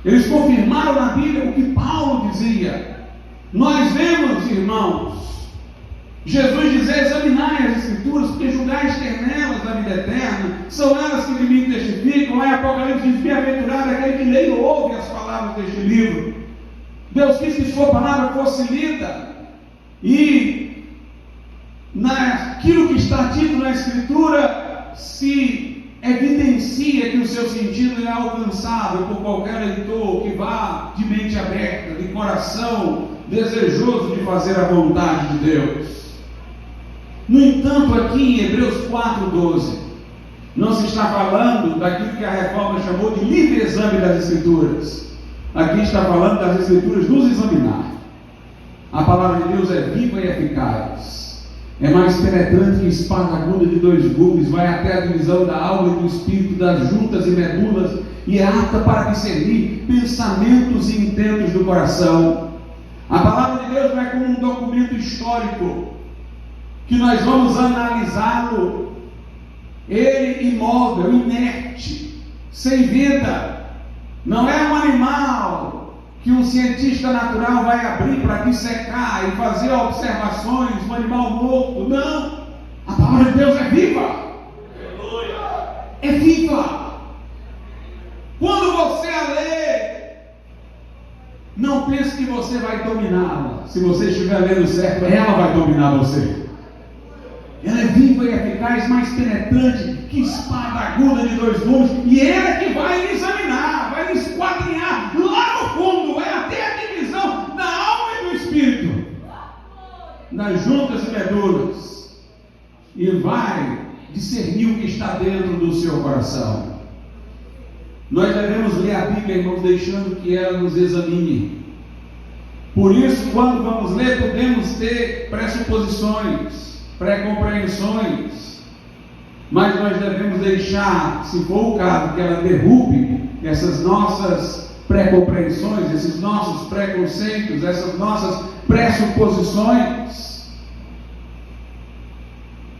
Speaker 1: Eles confirmaram na Bíblia o que Paulo dizia. Nós vemos, irmãos, Jesus dizer: examinai as Escrituras, porque julgais ter nelas a vida eterna, são elas que de mim testificam. Lá em Apocalipse diz: bem-aventurado aquele que lê e ouve as palavras deste livro. Deus quis que sua palavra fosse lida, e naquilo que está dito na Escritura se evidencia que o seu sentido é alcançável por qualquer leitor que vá de mente aberta, de coração desejoso de fazer a vontade de Deus. No entanto, aqui em Hebreus 4:12, não se está falando daquilo que a Reforma chamou de livre exame das Escrituras. Aqui está falando das Escrituras nos examinar. A palavra de Deus é viva e eficaz, é mais penetrante que espada aguda de 2 gumes, vai até a divisão da alma e do espírito, das juntas e medulas, e é apta para discernir pensamentos e intentos do coração. A palavra de Deus não é como um documento histórico, que nós vamos analisá-lo, ele imóvel, inerte, sem vida. Não é um animal que um cientista natural vai abrir para dissecar e fazer observações, um animal morto. Não! A palavra de Deus é viva! É viva! Quando você a lê, não pense que você vai dominá-la. Se você estiver lendo certo, ela vai dominar você. Ela é viva e eficaz, mais penetrante que espada aguda de 2 gumes, e ela é que vai lhe examinar, vai lhe esquadrinhar lá no fundo, vai até a divisão da alma e do espírito, das juntas e medulas, e vai discernir o que está dentro do seu coração. Nós devemos ler a Bíblia, irmãos, deixando que ela nos examine. Por isso, quando vamos ler, podemos ter pressuposições, pré-compreensões, mas nós devemos deixar, se for o caso, que ela derrube essas nossas pré-compreensões, esses nossos preconceitos, essas nossas pressuposições.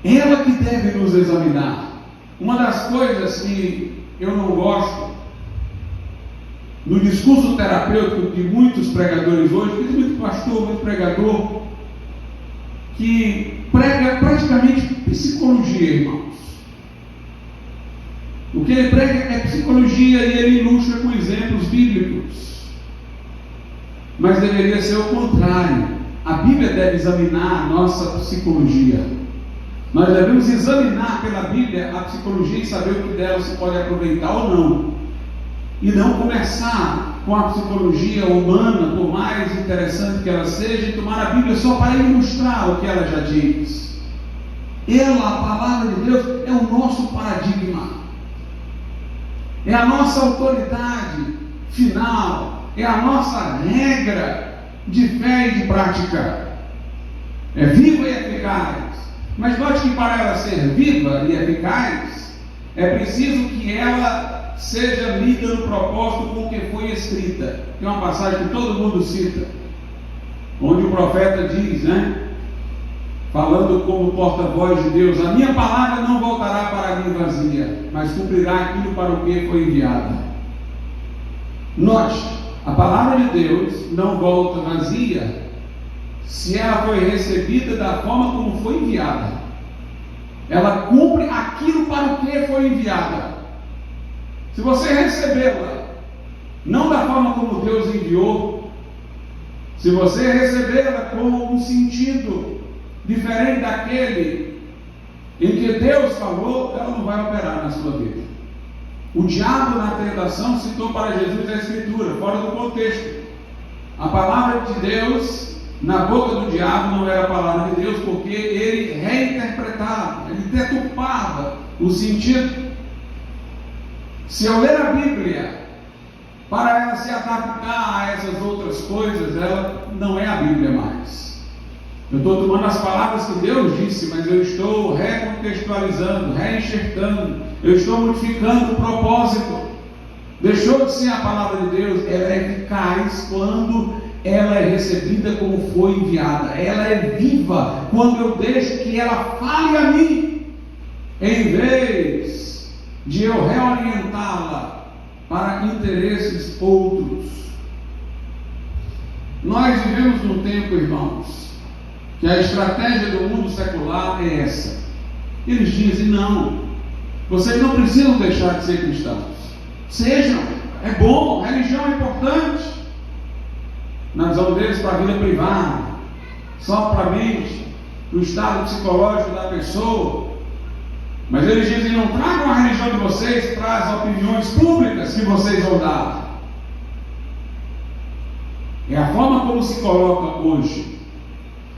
Speaker 1: Ela que deve nos examinar. Uma das coisas que eu não gosto no discurso terapêutico de muitos pregadores hoje, de muito pastor, muito pregador, que prega praticamente psicologia, irmãos. O que ele prega é psicologia e ele ilustra com exemplos bíblicos. Mas deveria ser o contrário. A Bíblia deve examinar a nossa psicologia. Nós devemos examinar pela Bíblia a psicologia e saber o que dela se pode aproveitar ou não. E não começar com a psicologia humana, por mais interessante que ela seja, e tomar a Bíblia só para ilustrar o que ela já diz. Ela, a palavra de Deus, é o nosso paradigma, é a nossa autoridade final, é a nossa regra de fé e de prática. É viva e eficaz. Mas note que para ela ser viva e eficaz, é preciso que ela seja lida no propósito com que foi escrita. Tem uma passagem que todo mundo cita, onde o profeta diz, falando como porta-voz de Deus: a minha palavra não voltará para mim vazia, mas cumprirá aquilo para o que foi enviada. Note, a palavra de Deus não volta vazia se ela foi recebida da forma como foi enviada. Ela cumpre aquilo para o que foi enviada. Se você recebê-la não da forma como Deus enviou, se você recebê-la com um sentido diferente daquele em que Deus falou, ela não vai operar na sua vida. O diabo na tentação citou para Jesus a Escritura, fora do contexto. A palavra de Deus na boca do diabo não era a palavra de Deus, porque ele reinterpretava, ele deturpava o sentido. Se eu ler a Bíblia para ela se adaptar a essas outras coisas, ela não é a Bíblia mais. Eu estou tomando as palavras que Deus disse, mas eu estou recontextualizando, reenxertando, eu estou modificando o propósito. Deixou de ser a palavra de Deus. Ela é eficaz quando ela é recebida como foi enviada. Ela é viva quando eu deixo que ela fale a mim, em vez de eu reorientá-la para interesses outros. Nós vivemos num tempo, irmãos, que a estratégia do mundo secular é essa. Eles dizem: não, vocês não precisam deixar de ser cristãos. Sejam, é bom, religião é importante. Na visão deles, para a vida privada, só para a mente, o estado psicológico da pessoa. Mas eles dizem: não tragam a religião de vocês para as opiniões públicas que vocês vão dar. É a forma como se coloca hoje.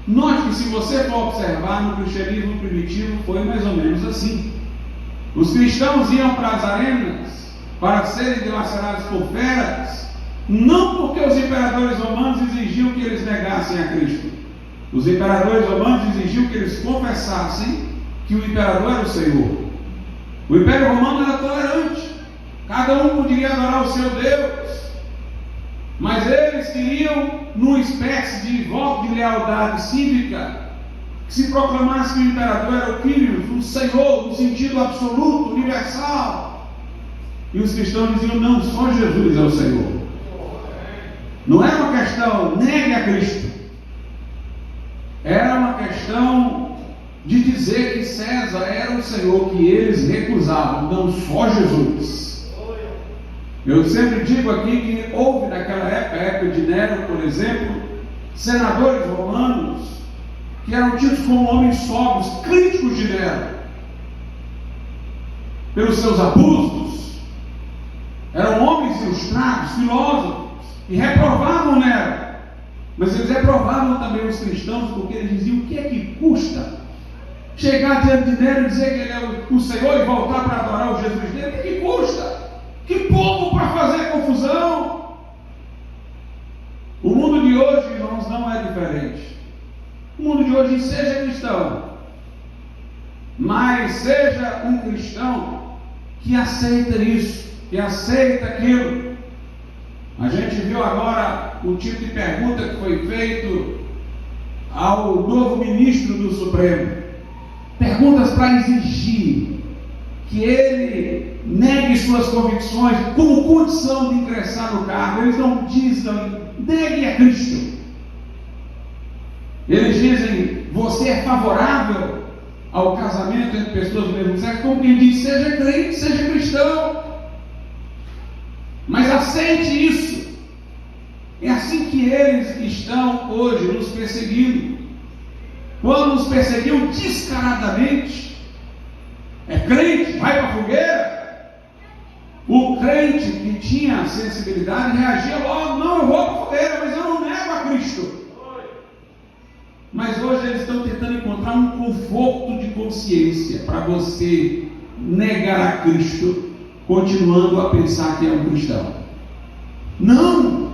Speaker 1: Note que, se você for observar, no cristianismo primitivo foi mais ou menos assim. Os cristãos iam para as arenas para serem dilacerados por feras, não porque os imperadores romanos exigiam que eles negassem a Cristo. Os imperadores romanos exigiam que eles confessassem que o imperador era o Senhor. O Império Romano era tolerante, cada um poderia adorar o seu Deus, mas eles queriam, numa espécie de voto de lealdade cívica, que se proclamasse que o imperador era o Filho, o Senhor, no sentido absoluto, universal. E os cristãos diziam: não, só Jesus é o Senhor. Não era uma questão, negue a Cristo. Era uma questão de dizer que César era o Senhor, que eles recusavam, não, só Jesus. Eu sempre digo aqui que houve naquela época de Nero, por exemplo, senadores romanos que eram tidos como homens sóbrios, críticos de Nero, pelos seus abusos. Eram homens ilustrados, filósofos, e reprovavam Nero. Mas eles reprovavam também os cristãos, porque eles diziam: o que é que custa chegar diante de Nero e dizer que ele é o Senhor e voltar para adorar o Jesus dele? O que custa? Que povo para fazer confusão! O mundo de hoje, irmãos, não é diferente. O mundo de hoje, seja cristão, mas seja um cristão que aceita isso, que aceita aquilo. A gente viu agora o tipo de pergunta que foi feito ao novo ministro do Supremo. Perguntas para exigir que ele negue suas convicções como condição de ingressar no cargo. Eles não dizem: negue a Cristo. Eles dizem: você é favorável ao casamento entre pessoas do mesmo sexo? Como quem diz: seja crente, seja cristão, mas aceite isso. É assim que eles estão hoje nos perseguindo. Quando nos perseguiam descaradamente, é crente, vai para a fogueira. O crente que tinha sensibilidade reagia logo: não, eu vou para a fogueira, mas eu não nego a Cristo. Mas hoje eles estão tentando encontrar um conforto de consciência para você negar a Cristo, continuando a pensar que é um cristão. Não!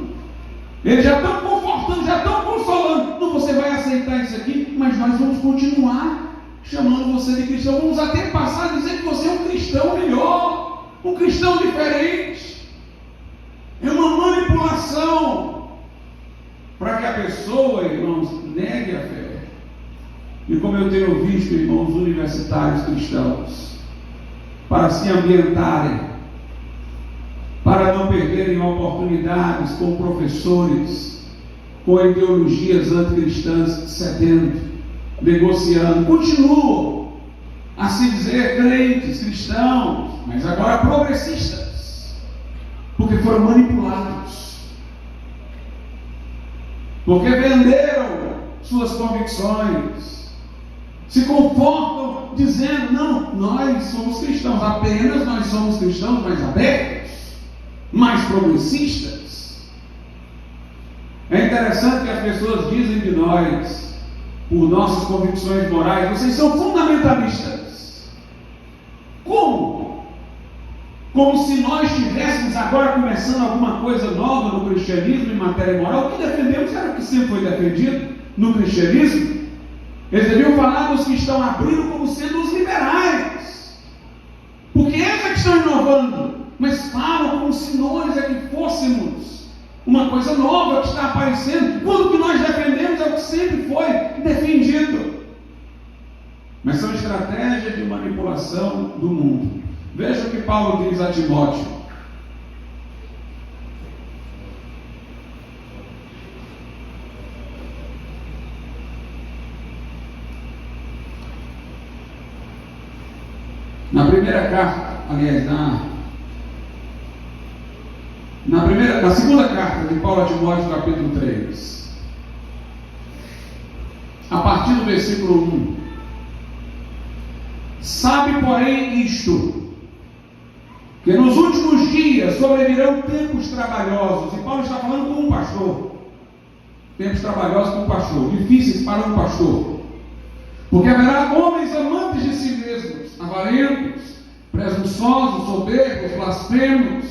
Speaker 1: Eles já estão confortando, já estão consolando. Não, você vai aceitar isso aqui, mas nós vamos continuar chamando você de cristão. Vamos até passar a dizer que você é um cristão melhor, um cristão diferente. É uma manipulação para que a pessoa, irmãos, negue a fé. E como eu tenho visto, irmãos, universitários cristãos, para se ambientarem, para não perderem oportunidades com professores, com ideologias anticristãs, cedendo, negociando, continuam a se dizer crentes, cristãos, mas agora progressistas, porque foram manipulados, porque venderam suas convicções, se confortam dizendo: não, nós somos cristãos, apenas nós somos cristãos mais abertos, mais progressistas. É interessante que as pessoas dizem de nós, por nossas convicções morais: vocês são fundamentalistas. Como? Como se nós estivéssemos agora começando alguma coisa nova no cristianismo em matéria moral. O que defendemos era o que sempre foi defendido no cristianismo. Eles deviam falar dos que estão abrindo como sendo os liberais, porque eles é que estão inovando, mas falam como se se nós é que fôssemos uma coisa nova que está aparecendo, quando o que nós defendemos é o que sempre foi defendido. Mas são estratégias de manipulação do mundo. Veja o que Paulo diz a Timóteo. Na primeira carta, aliás, na segunda carta de Paulo a Timóteo, capítulo 3, a partir do versículo 1: sabe, porém, isto, que nos últimos dias sobrevirão tempos trabalhosos. E Paulo está falando com um pastor. Tempos trabalhosos com um pastor, difíceis para um pastor. Porque haverá homens amantes de si mesmos, avarentos, presunçosos, soberbos, blasfemos,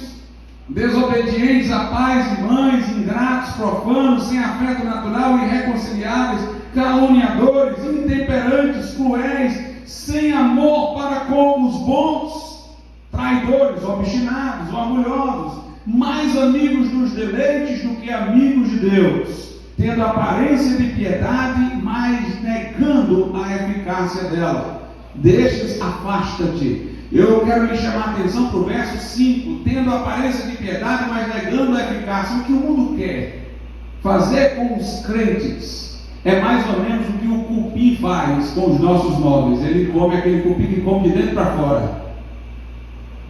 Speaker 1: desobedientes a pais e mães, ingratos, profanos, sem afeto natural, irreconciliáveis, caluniadores, intemperantes, cruéis, sem amor para com os bons, traidores, obstinados, orgulhosos, mais amigos dos deleites do que amigos de Deus, tendo aparência de piedade, mas negando a eficácia dela. Destes afasta-te. Eu quero lhe chamar a atenção para o verso 5, tendo aparência de piedade, mas negando a eficácia. O que o mundo quer fazer com os crentes é mais ou menos o que o cupim faz com os nossos móveis. Ele come aquele cupim que come de dentro para fora.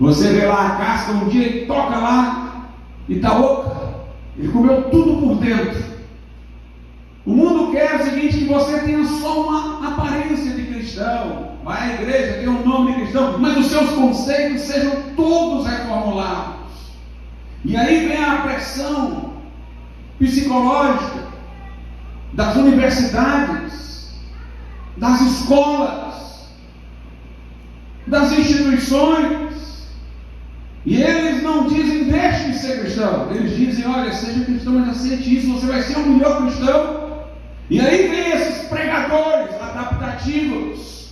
Speaker 1: Você vê lá a casca um dia e toca lá e está oca. Ele comeu tudo por dentro. O mundo quer o seguinte, que você tenha só uma aparência de cristão, vai à igreja, tem um nome de cristão, mas os seus conceitos sejam todos reformulados. E aí vem a pressão psicológica das universidades, das escolas, das instituições. E eles não dizem, deixe de ser cristão. Eles dizem, olha, seja cristão, mas aceite isso, você vai ser o melhor cristão. E aí vem esses pregadores adaptativos,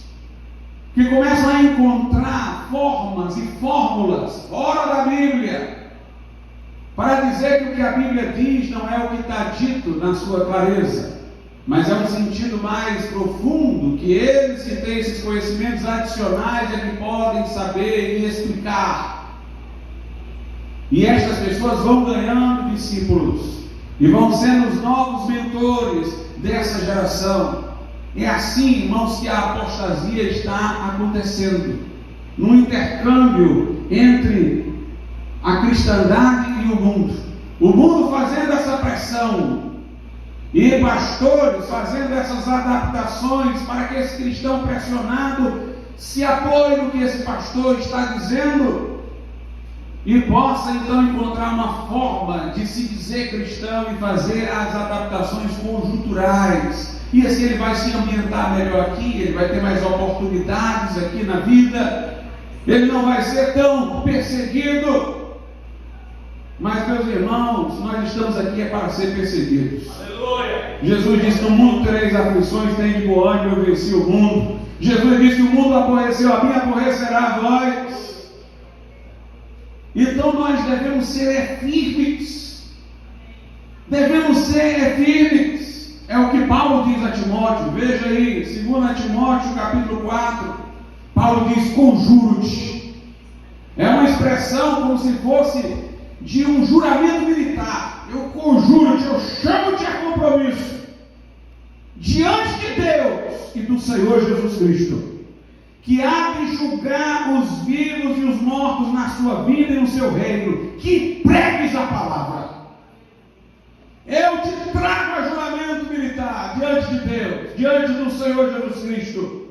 Speaker 1: que começam a encontrar formas e fórmulas fora da Bíblia, para dizer que o que a Bíblia diz não é o que está dito na sua clareza, mas é um sentido mais profundo, que eles que têm esses conhecimentos adicionais é que podem saber e explicar. E estas pessoas vão ganhando discípulos e vão sendo os novos mentores dessa geração. É assim, irmãos, que a apostasia está acontecendo, no intercâmbio entre a cristandade e o mundo fazendo essa pressão, e pastores fazendo essas adaptações para que esse cristão pressionado se apoie no que esse pastor está dizendo e possa então encontrar uma forma de se dizer cristão e fazer as adaptações conjunturais. E assim ele vai se ambientar melhor aqui, ele vai ter mais oportunidades aqui na vida, ele não vai ser tão perseguido. Mas, meus irmãos, nós estamos aqui para ser perseguidos. Aleluia! Jesus disse, no mundo tereis aflições, tem de bom ânimo, eu venci o mundo. Jesus disse, o mundo aborreceu a mim, aborrecerá a vós. Então nós devemos ser firmes. Devemos ser firmes. É o que Paulo diz a Timóteo. Veja aí, 2 Timóteo capítulo 4. Paulo diz, conjuro-te. É uma expressão como se fosse de um juramento militar. Eu conjuro-te, eu chamo-te a compromisso. Diante de Deus e do Senhor Jesus Cristo, que há de julgar os vivos e os mortos na sua vida e no seu reino, que pregues a palavra. Eu te trago a juramento militar diante de Deus, diante do Senhor Jesus Cristo,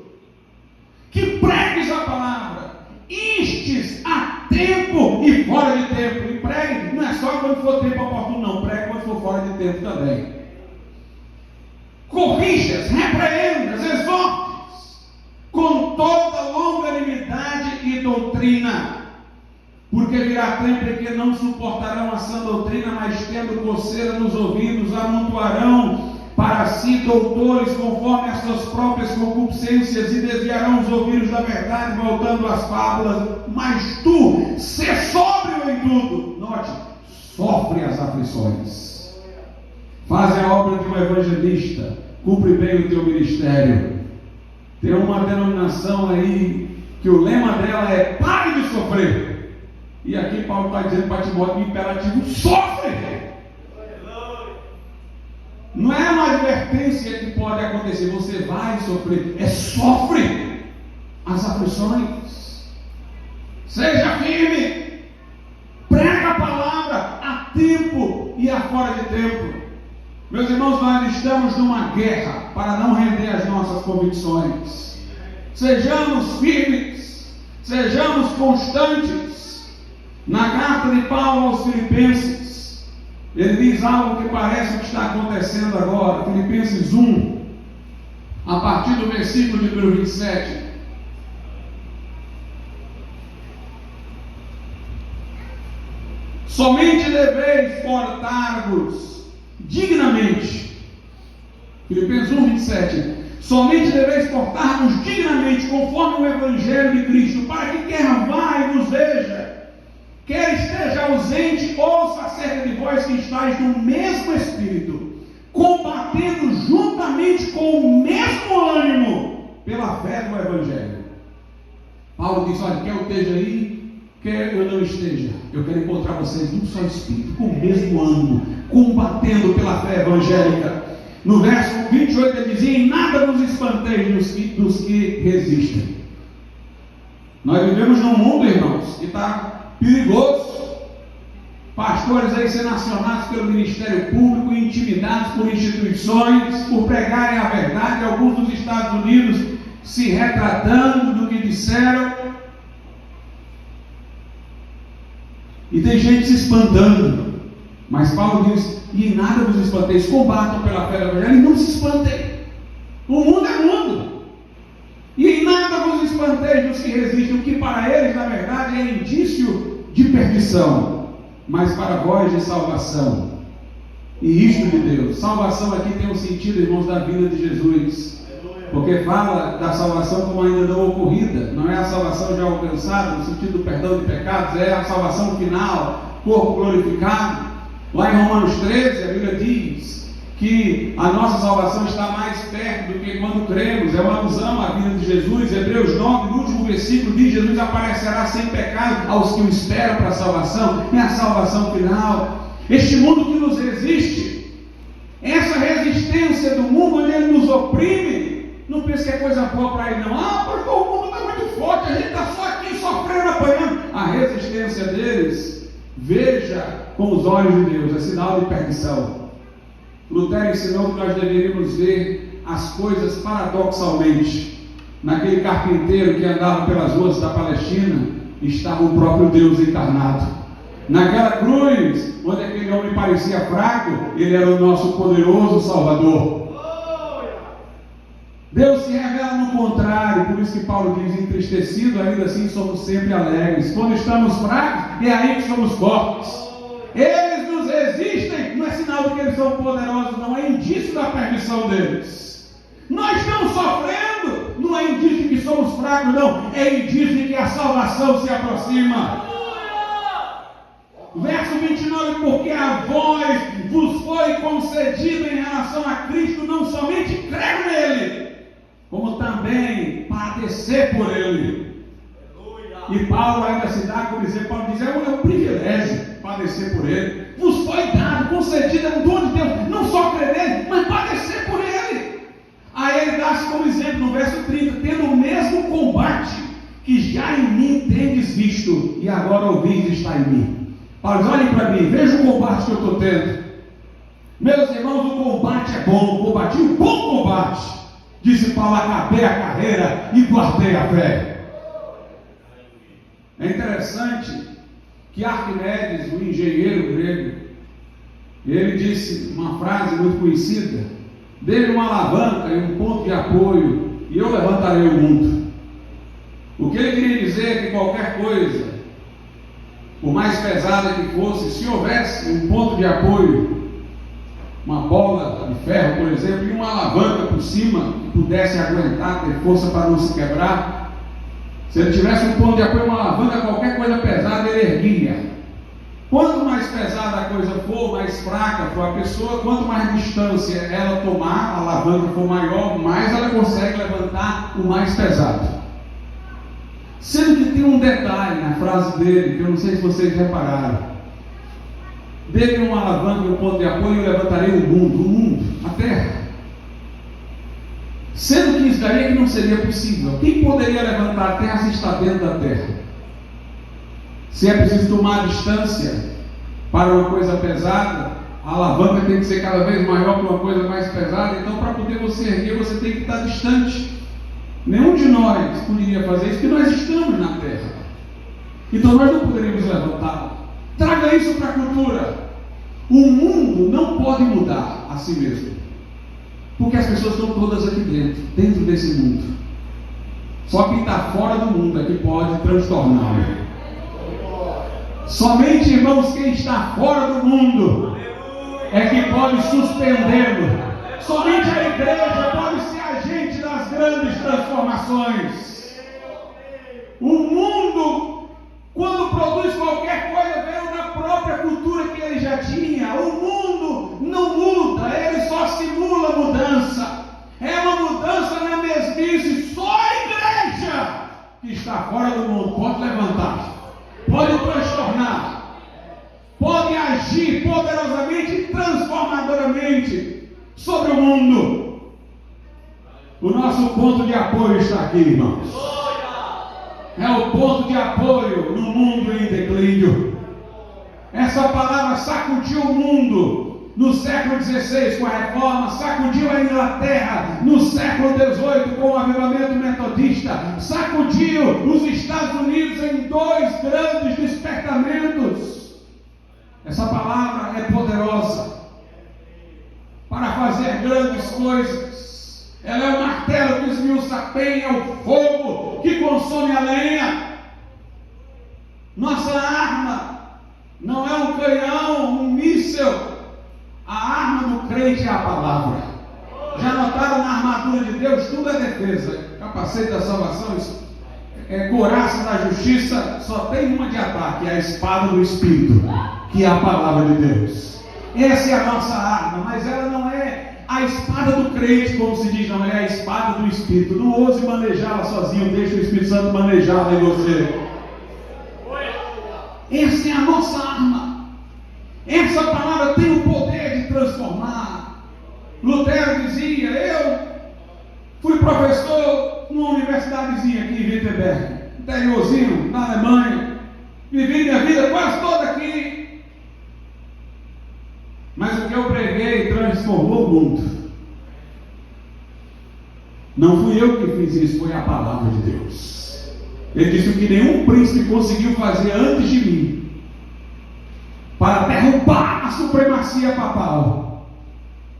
Speaker 1: que pregues a palavra, instes a tempo e fora de tempo. E pregue, não é só quando for tempo oportuno, não, pregue quando for fora de tempo também. Corrijas, repreendas, exortes, com toda longanimidade e doutrina, porque virá tempo em que não suportarão a sã doutrina, mas tendo coceira nos ouvidos, amontoarão para si doutores conforme as suas próprias concupiscências e desviarão os ouvidos da verdade, voltando às fábulas. Mas tu, sê sóbrio em tudo. Note, sofre as aflições. Faz a obra de um evangelista, cumpre bem o teu ministério. Tem uma denominação aí que o lema dela é pare de sofrer. E aqui Paulo está dizendo para Timóteo, imperativo, sofre! Não é uma advertência que pode acontecer, você vai sofrer, é sofre as aflições. Seja firme, prega a palavra a tempo e a fora de tempo. Meus irmãos, nós estamos numa guerra para não render as nossas convicções. Sejamos firmes, sejamos constantes. Na carta de Paulo aos Filipenses, ele diz algo que parece que está acontecendo agora. Filipenses 1, a partir do versículo de número 27. Somente deveis portar-vos dignamente. Filipenses 1, 27. Somente deveis portar-vos dignamente, conforme o Evangelho de Cristo, para que quer vá e nos veja, quer esteja ausente, ouça acerca de vós que estáis no mesmo Espírito, combatendo juntamente com o mesmo ânimo pela fé do Evangelho. Paulo diz, olha, quer eu esteja aí, quer eu não esteja, eu quero encontrar vocês num só Espírito, com o mesmo ânimo, combatendo pela fé evangélica. No verso 28 ele dizia, em nada nos espanteis dos que resistem. Nós vivemos num mundo, irmãos, que está perigoso. Pastores aí sendo acionados pelo Ministério Público, intimidados por instituições, por pregarem a verdade, alguns dos Estados Unidos se retratando do que disseram. E tem gente se espantando. Mas Paulo diz, e em nada vos espanteis, combatam pela fé do Evangelho e não se espantem. O mundo é mundo. E em nada vos espanteis dos que resistem, o que para eles, na verdade, é indício de perdição, mas para vós de salvação. E isto de Deus. Salvação aqui tem um sentido, irmãos, da vida de Jesus. Porque fala da salvação como ainda não ocorrida. Não é a salvação já alcançada, no sentido do perdão de pecados, é a salvação final, corpo glorificado. Lá em Romanos 13, a Bíblia diz que a nossa salvação está mais perto do que quando cremos, é uma alusão à vida de Jesus. Hebreus 9, no último versículo, diz, Jesus aparecerá sem pecado aos que o esperam para a salvação, é a salvação final. Este mundo que nos resiste, essa resistência do mundo, onde ele nos oprime, não pense que é coisa boa para ele não. Porque o mundo está muito forte, a gente está só aqui sofrendo, apanhando. A resistência deles, veja com os olhos de Deus, é sinal de perdição. Lutero ensinou que nós deveríamos ver as coisas paradoxalmente. Naquele carpinteiro que andava pelas ruas da Palestina, estava o próprio Deus encarnado. Naquela cruz, onde aquele homem parecia fraco, ele era o nosso poderoso Salvador. Deus se revela no contrário, por isso que Paulo diz, entristecido, ainda assim somos sempre alegres. Quando estamos fracos, é aí que somos fortes. Eles nos resistem, não é sinal de que eles são poderosos, não, é indício da perdição deles. Nós estamos sofrendo, não é indício de que somos fracos, não, é indício de que a salvação se aproxima. Verso 29, porque a vós vos foi concedido em relação a Cristo, não somente crer nele, como também padecer por ele. E Paulo ainda se dá com dizer, Paulo diz, é um privilégio padecer por ele. Vos foi dado, concedido, é um dom de Deus, não só crer nele, mas padecer por ele. Aí ele dá-se como exemplo no verso 30, tendo o mesmo combate que já em mim tendes visto, e agora ouvis está em mim. Paulo diz, olhem para mim, veja o combate que eu estou tendo. Meus irmãos, o combate é bom, combati um bom combate. Disse Paulo, acabei a carreira e guardei a fé. É interessante que Arquimedes, o engenheiro grego, ele disse uma frase muito conhecida, dê-me uma alavanca e um ponto de apoio, e eu levantarei o mundo. O que ele queria dizer é que qualquer coisa, por mais pesada que fosse, se houvesse um ponto de apoio, uma bola de ferro, por exemplo, e uma alavanca por cima, que pudesse aguentar, ter força para não se quebrar. Se ele tivesse um ponto de apoio, uma alavanca, qualquer coisa pesada, ele erguia. Quanto mais pesada a coisa for, mais fraca for a pessoa, quanto mais distância ela tomar, a alavanca for maior, mais ela consegue levantar o mais pesado. Sendo que tem um detalhe na frase dele, que eu não sei se vocês repararam. Dê uma alavanca e um ponto de apoio, eu levantarei o mundo, a terra. Sendo que isso daí é que não seria possível. Quem poderia levantar a terra se está dentro da terra? Se é preciso tomar distância para uma coisa pesada, a alavanca tem que ser cada vez maior para uma coisa mais pesada. Então, para poder você erguer, você tem que estar distante. Nenhum de nós poderia fazer isso, porque nós estamos na terra. Então, nós não poderíamos levantar. Traga isso para a cultura. O mundo não pode mudar a si mesmo, porque as pessoas estão todas aqui dentro desse mundo. Só quem está fora do mundo é que pode transtorná-lo. Somente, irmãos, quem está fora do mundo é que pode suspendê-lo. Somente a igreja pode ser agente das grandes transformações. O mundo, quando produz qualquer coisa, veio da própria cultura que ele já tinha. O mundo não muda, ele só simula mudança. É uma mudança na mesmice. Só a igreja que está fora do mundo pode levantar, pode transtornar, pode agir poderosamente e transformadoramente sobre o mundo. O nosso ponto de apoio está aqui, irmãos. É o ponto de apoio no mundo em declínio. Essa palavra sacudiu o mundo no século XVI com a Reforma, sacudiu a Inglaterra no século XVIII com o avivamento metodista, sacudiu os Estados Unidos em 2 grandes despertamentos. Essa palavra é poderosa para fazer grandes coisas. Ela é o martelo que esmiuça a penha, o fogo que consome a lenha. Nossa arma não é um canhão, um míssil. A arma do crente é a palavra. Já notaram na armadura de Deus? Tudo é defesa. Capacete da salvação, couraça da justiça, só tem uma de ataque, é a espada do Espírito, que é a palavra de Deus. Essa é a nossa arma, mas ela não é a espada do crente, como se diz, não, é a espada do Espírito. Não ouse manejá-la sozinho, deixa o Espírito Santo manejá-la em você. Essa é a nossa arma. Essa palavra tem o poder de transformar. Lutero dizia: eu fui professor numa universidadezinha aqui em Wittenberg, interiorzinho, na Alemanha. Vivi minha vida quase toda aqui. Mas o que eu preguei transformou o mundo. Não fui eu que fiz isso, foi a palavra de Deus. Ele disse: o que nenhum príncipe conseguiu fazer antes de mim, para derrubar a supremacia papal,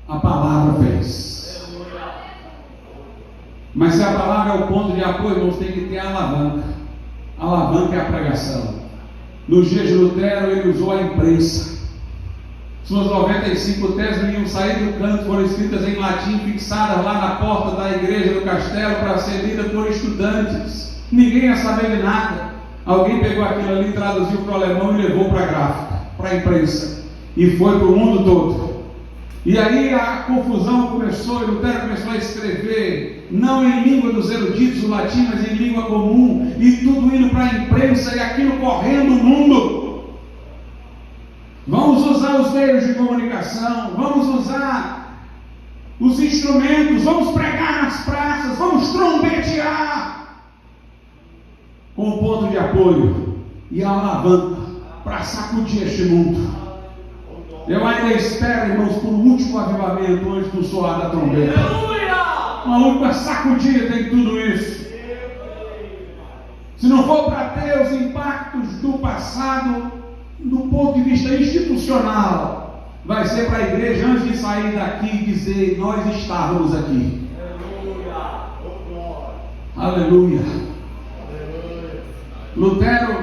Speaker 1: a palavra fez. Mas se a palavra é o ponto de apoio, irmãos, tem que ter a alavanca. A alavanca é a pregação. Nos dias de Lutero, ele usou a imprensa. Suas 95 teses iam sair do canto, foram escritas em latim, fixadas lá na porta da igreja do castelo para ser lidas por estudantes. Ninguém ia saber de nada. Alguém pegou aquilo ali, traduziu para o alemão e levou para a gráfica, para a imprensa, e foi para o mundo todo. E aí a confusão começou, e Lutero começou a escrever, não em língua dos eruditos, o latim, mas em língua comum, e tudo indo para a imprensa, e aquilo correndo o mundo. Vamos usar os meios de comunicação, vamos usar os instrumentos, vamos pregar nas praças, vamos trombetear, com um ponto de apoio e a alavanca para sacudir este mundo. Eu ainda espero, irmãos, por um último avivamento antes do soar da trombeta. Uma última sacudida em tudo isso. Se não for para ter os impactos do passado, do ponto de vista institucional, vai ser para a igreja, antes de sair daqui, dizer: nós estávamos aqui. Aleluia. Lutero,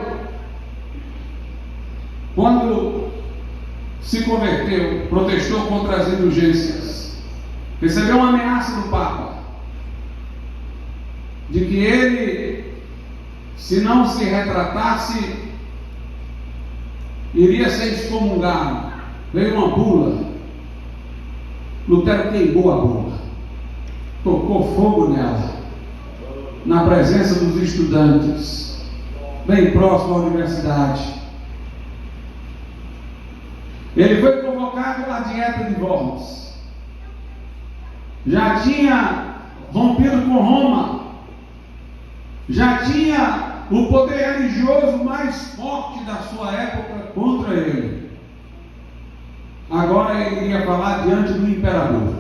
Speaker 1: quando se converteu, protestou contra as indulgências, recebeu uma ameaça do Papa, de que ele, se não se retratasse, iria ser excomungado. Veio uma bula, Lutero queimou a bula, tocou fogo nela, na presença dos estudantes, bem próximo à universidade. Ele foi convocado à dieta de Worms, já tinha rompido com Roma, já tinha o poder religioso mais forte da sua época contra ele. Agora ele iria falar diante do imperador.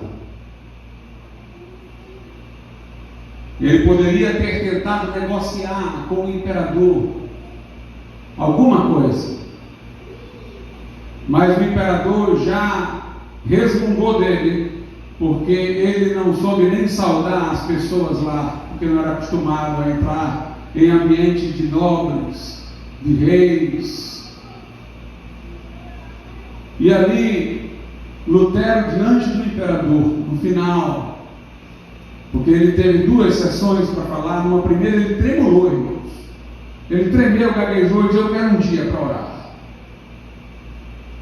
Speaker 1: Ele poderia ter tentado negociar com o imperador alguma coisa, mas o imperador já resmungou dele, porque ele não soube nem saudar as pessoas lá, porque não era acostumado a entrar em ambiente de nobres, de reis. E ali, Lutero, diante do imperador, no final, porque ele teve 2 sessões para falar, numa primeira ele tremulou, irmãos. Ele tremeu, gaguejou e disse: eu quero um dia para orar.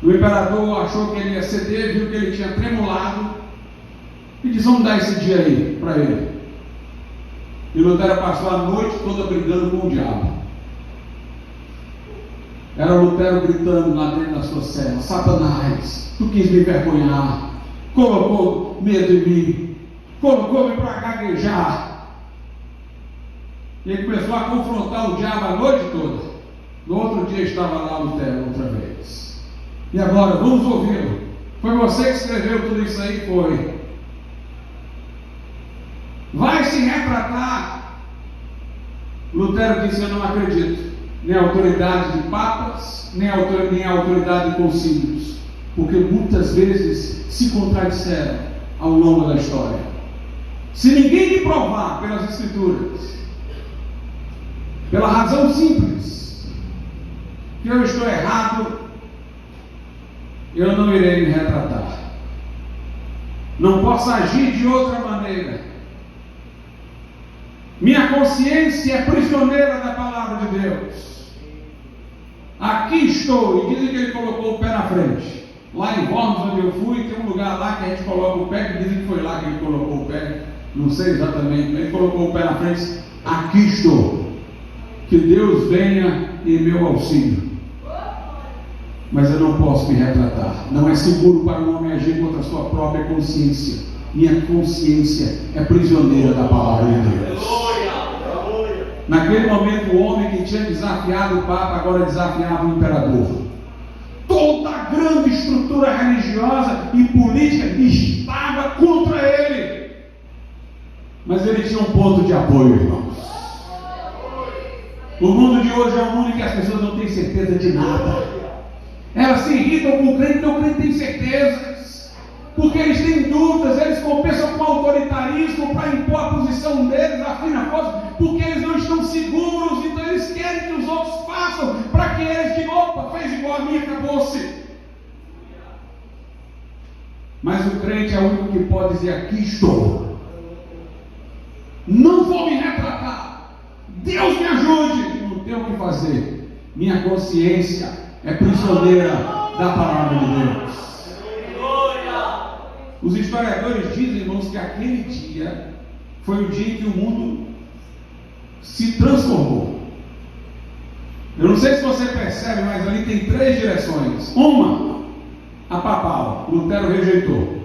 Speaker 1: O imperador achou que ele ia ceder, viu que ele tinha tremulado e disse: vamos dar esse dia aí para ele. E Lutero passou a noite toda brigando com o diabo. Era Lutero gritando lá dentro da sua cela: Satanás, tu quis me envergonhar, colocou medo em mim, colocou-me para gaguejar. E ele começou a confrontar o diabo a noite toda. No outro dia estava lá Lutero outra vez. E agora, vamos ouvi-lo. Foi você que escreveu tudo isso aí? Foi. Vai se retratar. Lutero disse: eu não acredito nem a autoridade de papas, nem a autoridade de concílios, porque muitas vezes se contradisseram ao longo da história. Se ninguém me provar pelas escrituras, pela razão simples que eu estou errado, eu não irei me retratar. Não posso agir de outra maneira. Minha consciência é prisioneira da palavra de Deus. Aqui estou. E dizem que ele colocou o pé na frente. Lá em Worms, onde eu fui, tem um lugar lá que a gente coloca o pé, que dizem que foi lá que ele colocou o pé. Não sei exatamente, mas ele colocou o pé na frente. Aqui estou. Que Deus venha em meu auxílio. Mas eu não posso me retratar. Não é seguro para um homem agir contra a sua própria consciência. Minha consciência é prisioneira da palavra de Deus. Naquele momento, o homem que tinha desafiado o Papa agora desafiava o imperador. Toda a grande estrutura religiosa e política estava contra ele. Mas ele tinha um ponto de apoio, irmãos. O mundo de hoje é um mundo em que as pessoas não têm certeza de nada. Elas se irritam com o crente, porque o crente tem certezas, porque eles têm dúvidas, eles compensam com autoritarismo para impor a posição deles, afina a coisa, porque eles não estão seguros, então eles querem que os outros façam, para que eles digam: opa, fez igual a mim, acabou-se. Mas o crente é o único que pode dizer: aqui estou, não vou me retratar, Deus me ajude, não tenho o que fazer, minha consciência é prisioneira da palavra de Deus. Os historiadores dizem, irmãos, que aquele dia foi o dia em que o mundo se transformou. Eu não sei se você percebe, mas ali tem 3 direções. Uma, a papal, Lutero rejeitou.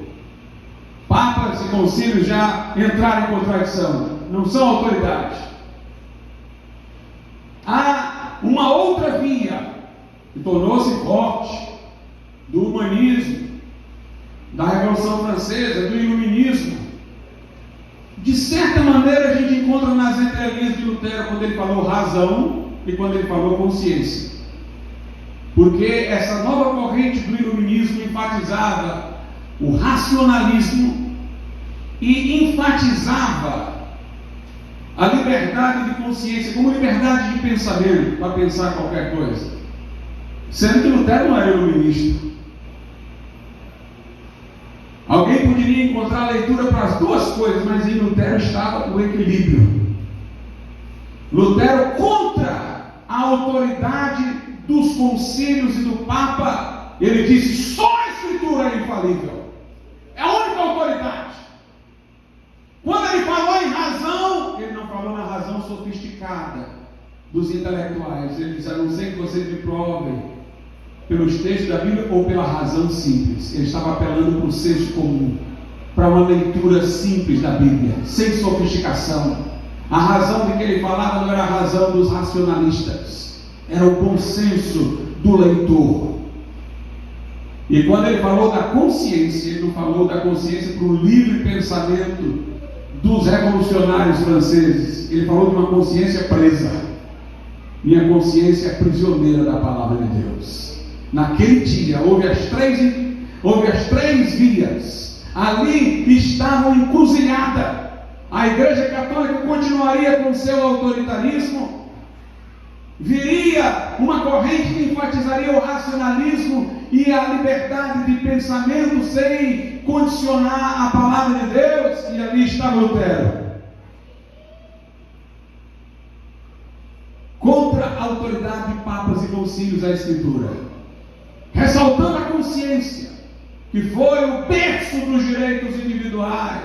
Speaker 1: Papas e concílios já entraram em contradição, não são autoridade. Há uma outra via que tornou-se forte, do humanismo, da Revolução Francesa, do Iluminismo. De certa maneira, a gente encontra nas entrelinhas de Lutero quando ele falou razão e quando ele falou consciência. Porque essa nova corrente do Iluminismo enfatizava o racionalismo e enfatizava a liberdade de consciência como liberdade de pensamento, para pensar qualquer coisa. Sendo que Lutero não era iluminista. poderia encontrar leitura para as duas coisas, mas em Lutero estava o equilíbrio. Lutero, contra a autoridade dos concílios e do Papa, ele disse: só a Escritura é infalível, é a única autoridade. Quando ele falou em razão, ele não falou na razão sofisticada dos intelectuais. Ele disse: a não ser que vocês me provem pelos textos da Bíblia ou pela razão simples. Ele estava apelando para o senso comum, para uma leitura simples da Bíblia, sem sofisticação. A razão de que ele falava não era a razão dos racionalistas, era o bom senso do leitor. E quando ele falou da consciência, ele não falou da consciência para o livre pensamento dos revolucionários franceses. Ele falou de uma consciência presa. Minha consciência é prisioneira da palavra de Deus. Naquele dia houve as três vias. Ali estavam encruzilhada. A Igreja Católica continuaria com seu autoritarismo. Viria uma corrente que enfatizaria o racionalismo e a liberdade de pensamento sem condicionar a palavra de Deus. E ali estava Lutero, contra a autoridade de papas e concílios à Escritura, ressaltando a consciência, que foi o berço dos direitos individuais,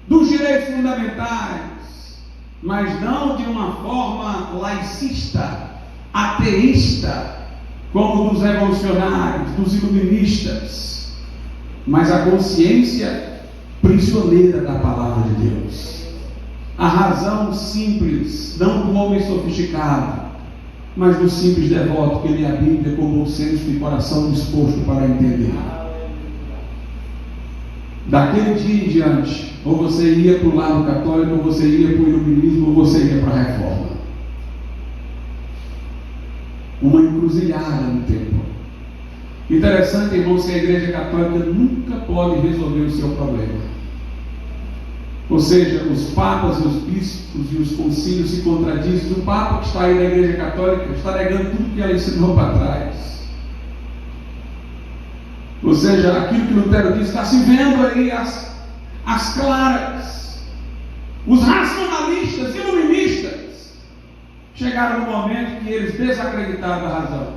Speaker 1: dos direitos fundamentais, mas não de uma forma laicista, ateísta, como dos revolucionários, dos iluministas, mas a consciência prisioneira da palavra de Deus. A razão simples, não do homem sofisticado, mas do simples devoto que lê a Bíblia com bom senso e coração disposto para entender. Daquele dia em diante, ou você ia para o lado católico, ou você ia para o iluminismo, ou você ia para a reforma. Uma encruzilhada no tempo. Interessante, irmãos, que a Igreja Católica nunca pode resolver o seu problema. Ou seja, os papas, os bispos e os concílios se contradizem. O Papa que está aí na Igreja Católica está negando tudo que ela ensinou para trás. Ou seja, aquilo que Lutero disse está se vendo aí as claras. Os racionalistas, iluministas, chegaram no momento que eles desacreditaram da razão.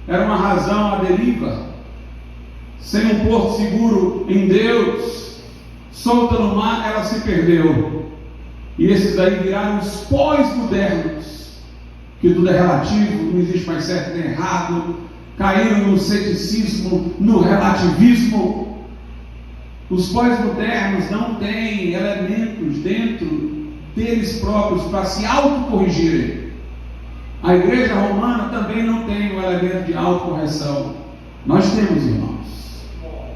Speaker 1: Era uma razão à deriva, sem um porto seguro em Deus, solta no mar, ela se perdeu. E esses aí viraram os pós-modernos, que tudo é relativo, não existe mais certo nem errado, caíram no ceticismo, no relativismo. Os pós-modernos não têm elementos dentro deles próprios para se autocorrigirem. A Igreja Romana também não tem o elemento de autocorreção. Nós temos, irmãos.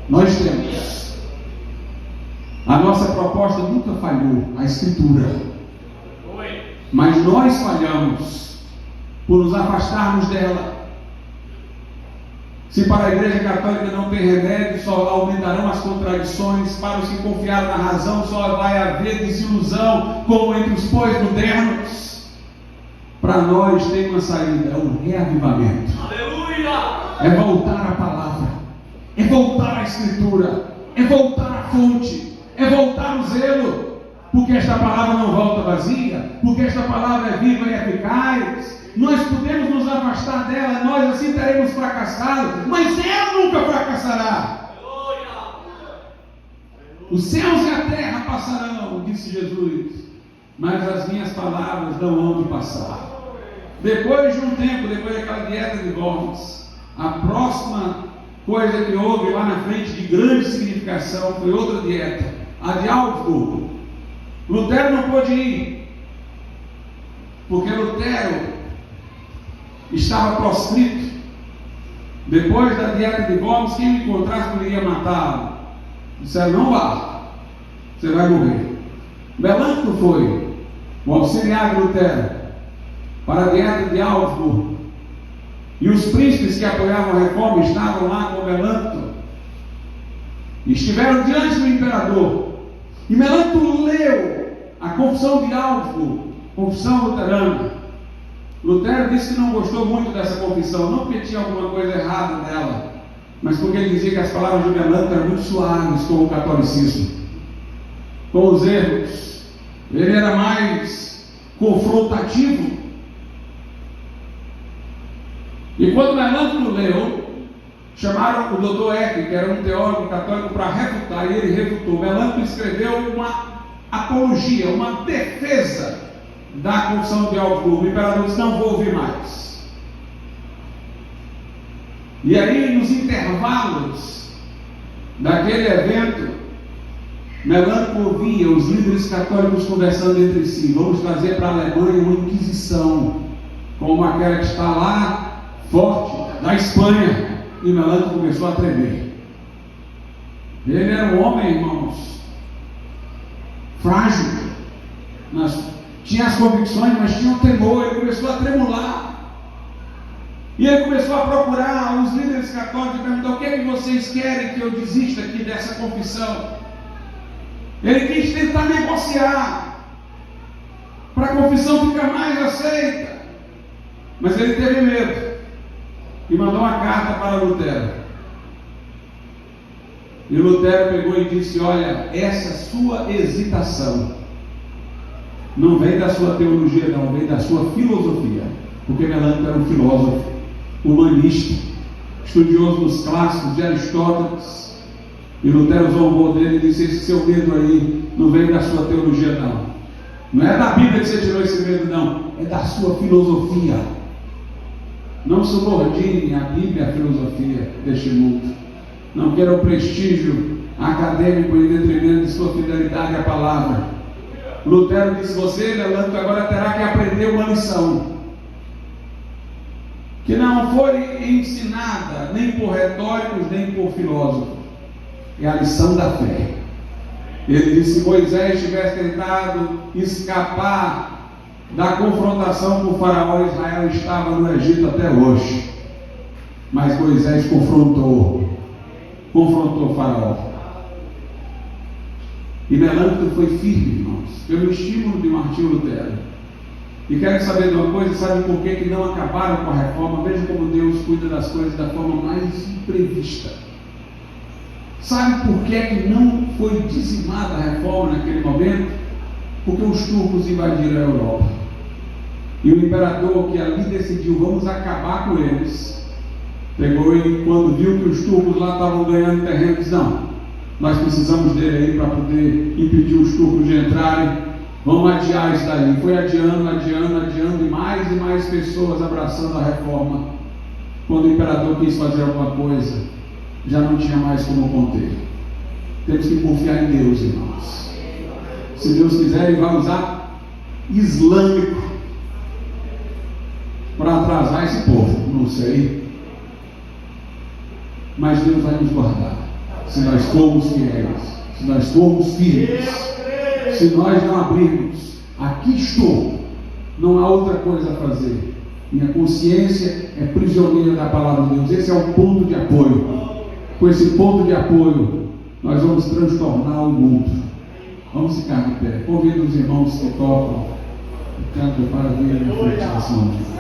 Speaker 1: Nós temos. A nossa proposta nunca falhou, a Escritura. Mas nós falhamos por nos afastarmos dela. Se para a Igreja Católica não tem remédio, só aumentarão as contradições. Para os que confiaram na razão, só vai haver desilusão, como entre os pós-modernos. Para nós tem uma saída, é um reavivamento. Aleluia! É voltar à palavra, é voltar à Escritura, é voltar à fonte, é voltar ao zelo, porque esta palavra não volta vazia, porque esta palavra é viva e eficaz. Nós podemos nos afastar dela, nós assim teremos fracassado, mas ela nunca fracassará. Os céus e a terra passarão, disse Jesus, mas as minhas palavras não hão de passar. Depois de um tempo, depois daquela dieta de Worms, a próxima coisa que houve lá na frente de grande significação foi outra dieta, a de Augsburgo. Lutero não pôde ir, porque Lutero estava proscrito. Depois da dieta de Worms, quem me encontrasse poderia matá-lo. Disseram: não vá, você vai morrer. Melanco foi o auxiliar de Lutero para a dieta de Augsburgo, e os príncipes que apoiavam a reforma estavam lá com Melanco, e estiveram diante do imperador, e Melanco leu a confissão de Augsburgo, confissão luterana. Lutero disse que não gostou muito dessa confissão, não porque tinha alguma coisa errada nela, mas porque ele dizia que as palavras de Melanco eram muito suaves com o catolicismo, com os erros. Ele era mais confrontativo. E quando Melanco leu, chamaram o Dr. Eck, que era um teólogo católico, para refutar, e ele refutou. Melanco escreveu uma apologia, uma defesa da confissão de Augsburgo. O imperador disse: não vou ouvir mais. E aí, nos intervalos daquele evento, Melanco ouvia os líderes católicos conversando entre si: vamos trazer para a Alemanha uma inquisição, como aquela que está lá, forte, na Espanha. E Melanco começou a tremer. Ele era um homem, irmãos, frágil, tinha as convicções, mas tinha um temor. Ele começou a tremular. E ele começou a procurar os líderes católicos e perguntar: o que é que vocês querem que eu desista aqui dessa confissão? Ele quis tentar negociar para a confissão ficar mais aceita, mas ele teve medo e mandou uma carta para Lutero. E Lutero pegou e disse: olha, essa sua hesitação não vem da sua teologia, não, vem da sua filosofia. Porque Melanco era um filósofo, humanista, estudioso dos clássicos de Aristóteles. E Lutero zombou dele e disse: esse seu medo aí não vem da sua teologia, não. Não é da Bíblia que você tirou esse medo, não. É da sua filosofia. Não subordine a Bíblia e a filosofia deste mundo. Não queira o prestígio acadêmico em detrimento de sua fidelidade à palavra. Lutero disse: você, Melanco, agora terá que aprender uma lição que não foi ensinada nem por retóricos, nem por filósofos. É a lição da fé. Ele disse: se Moisés tivesse tentado escapar da confrontação com o faraó, Israel estava no Egito até hoje. Mas Moisés confrontou o faraó. E Melanco foi firme, irmãos, pelo estímulo de Martinho Lutero. E quero saber de uma coisa: sabe por que não acabaram com a reforma? Veja como Deus cuida das coisas da forma mais imprevista. Sabe por que não foi dizimada a reforma naquele momento? Porque os turcos invadiram a Europa. E o imperador, que ali decidiu: vamos acabar com eles, pegou e, quando viu que os turcos lá estavam ganhando terreno, disse: não, nós precisamos dele aí para poder impedir os turcos de entrarem. Vamos adiar isso daí. Foi adiando, e mais pessoas abraçando a reforma. Quando o imperador quis fazer alguma coisa, já não tinha mais como conter. Temos que confiar em Deus, irmãos. Se Deus quiser, Ele vai usar islâmico para atrasar esse povo. Não sei. Mas Deus vai nos guardar. Se nós formos fiéis, se nós formos firmes, se nós não abrirmos: aqui estou, não há outra coisa a fazer. Minha consciência é prisioneira da palavra de Deus. Esse é o ponto de apoio. Com esse ponto de apoio, nós vamos transtornar o mundo. Vamos ficar de pé. Convido os irmãos que tocam o canto para vir na frente desse momento.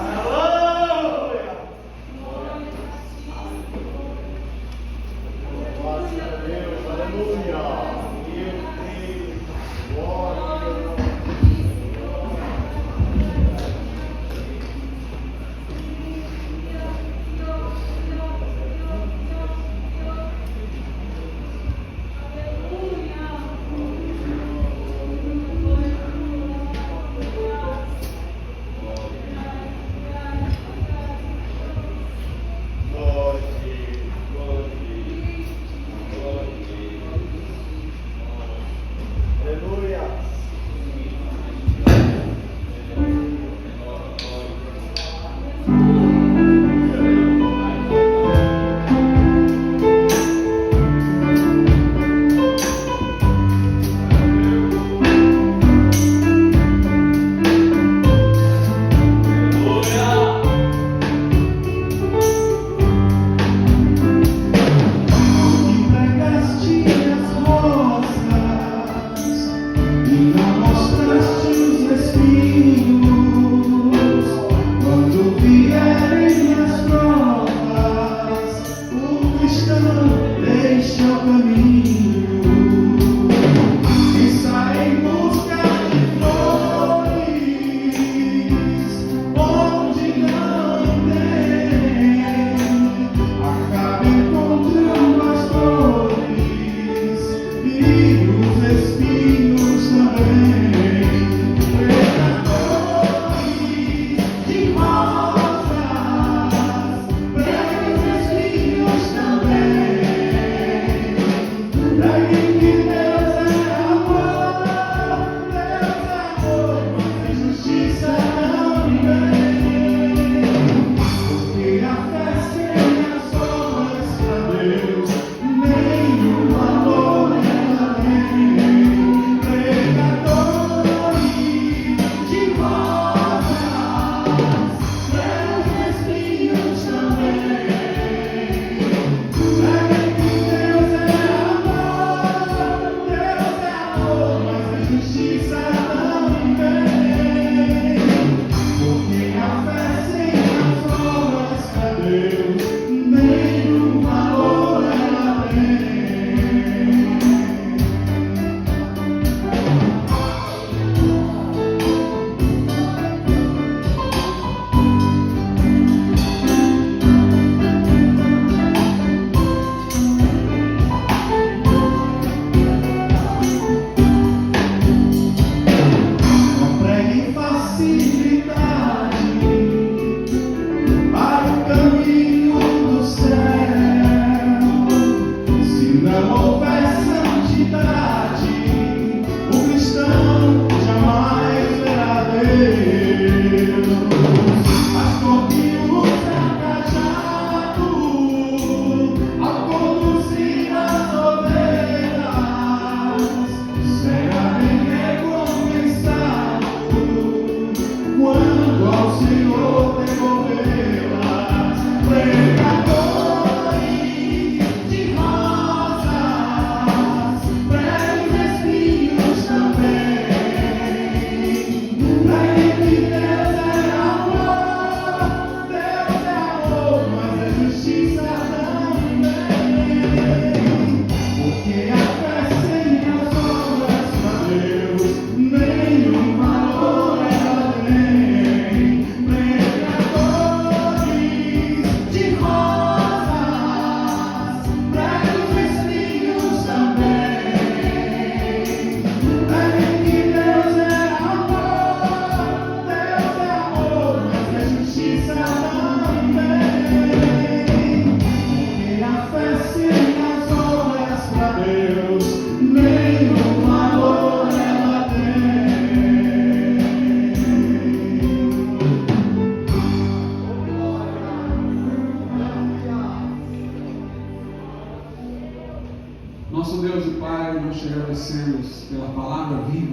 Speaker 1: Deus, pela palavra viva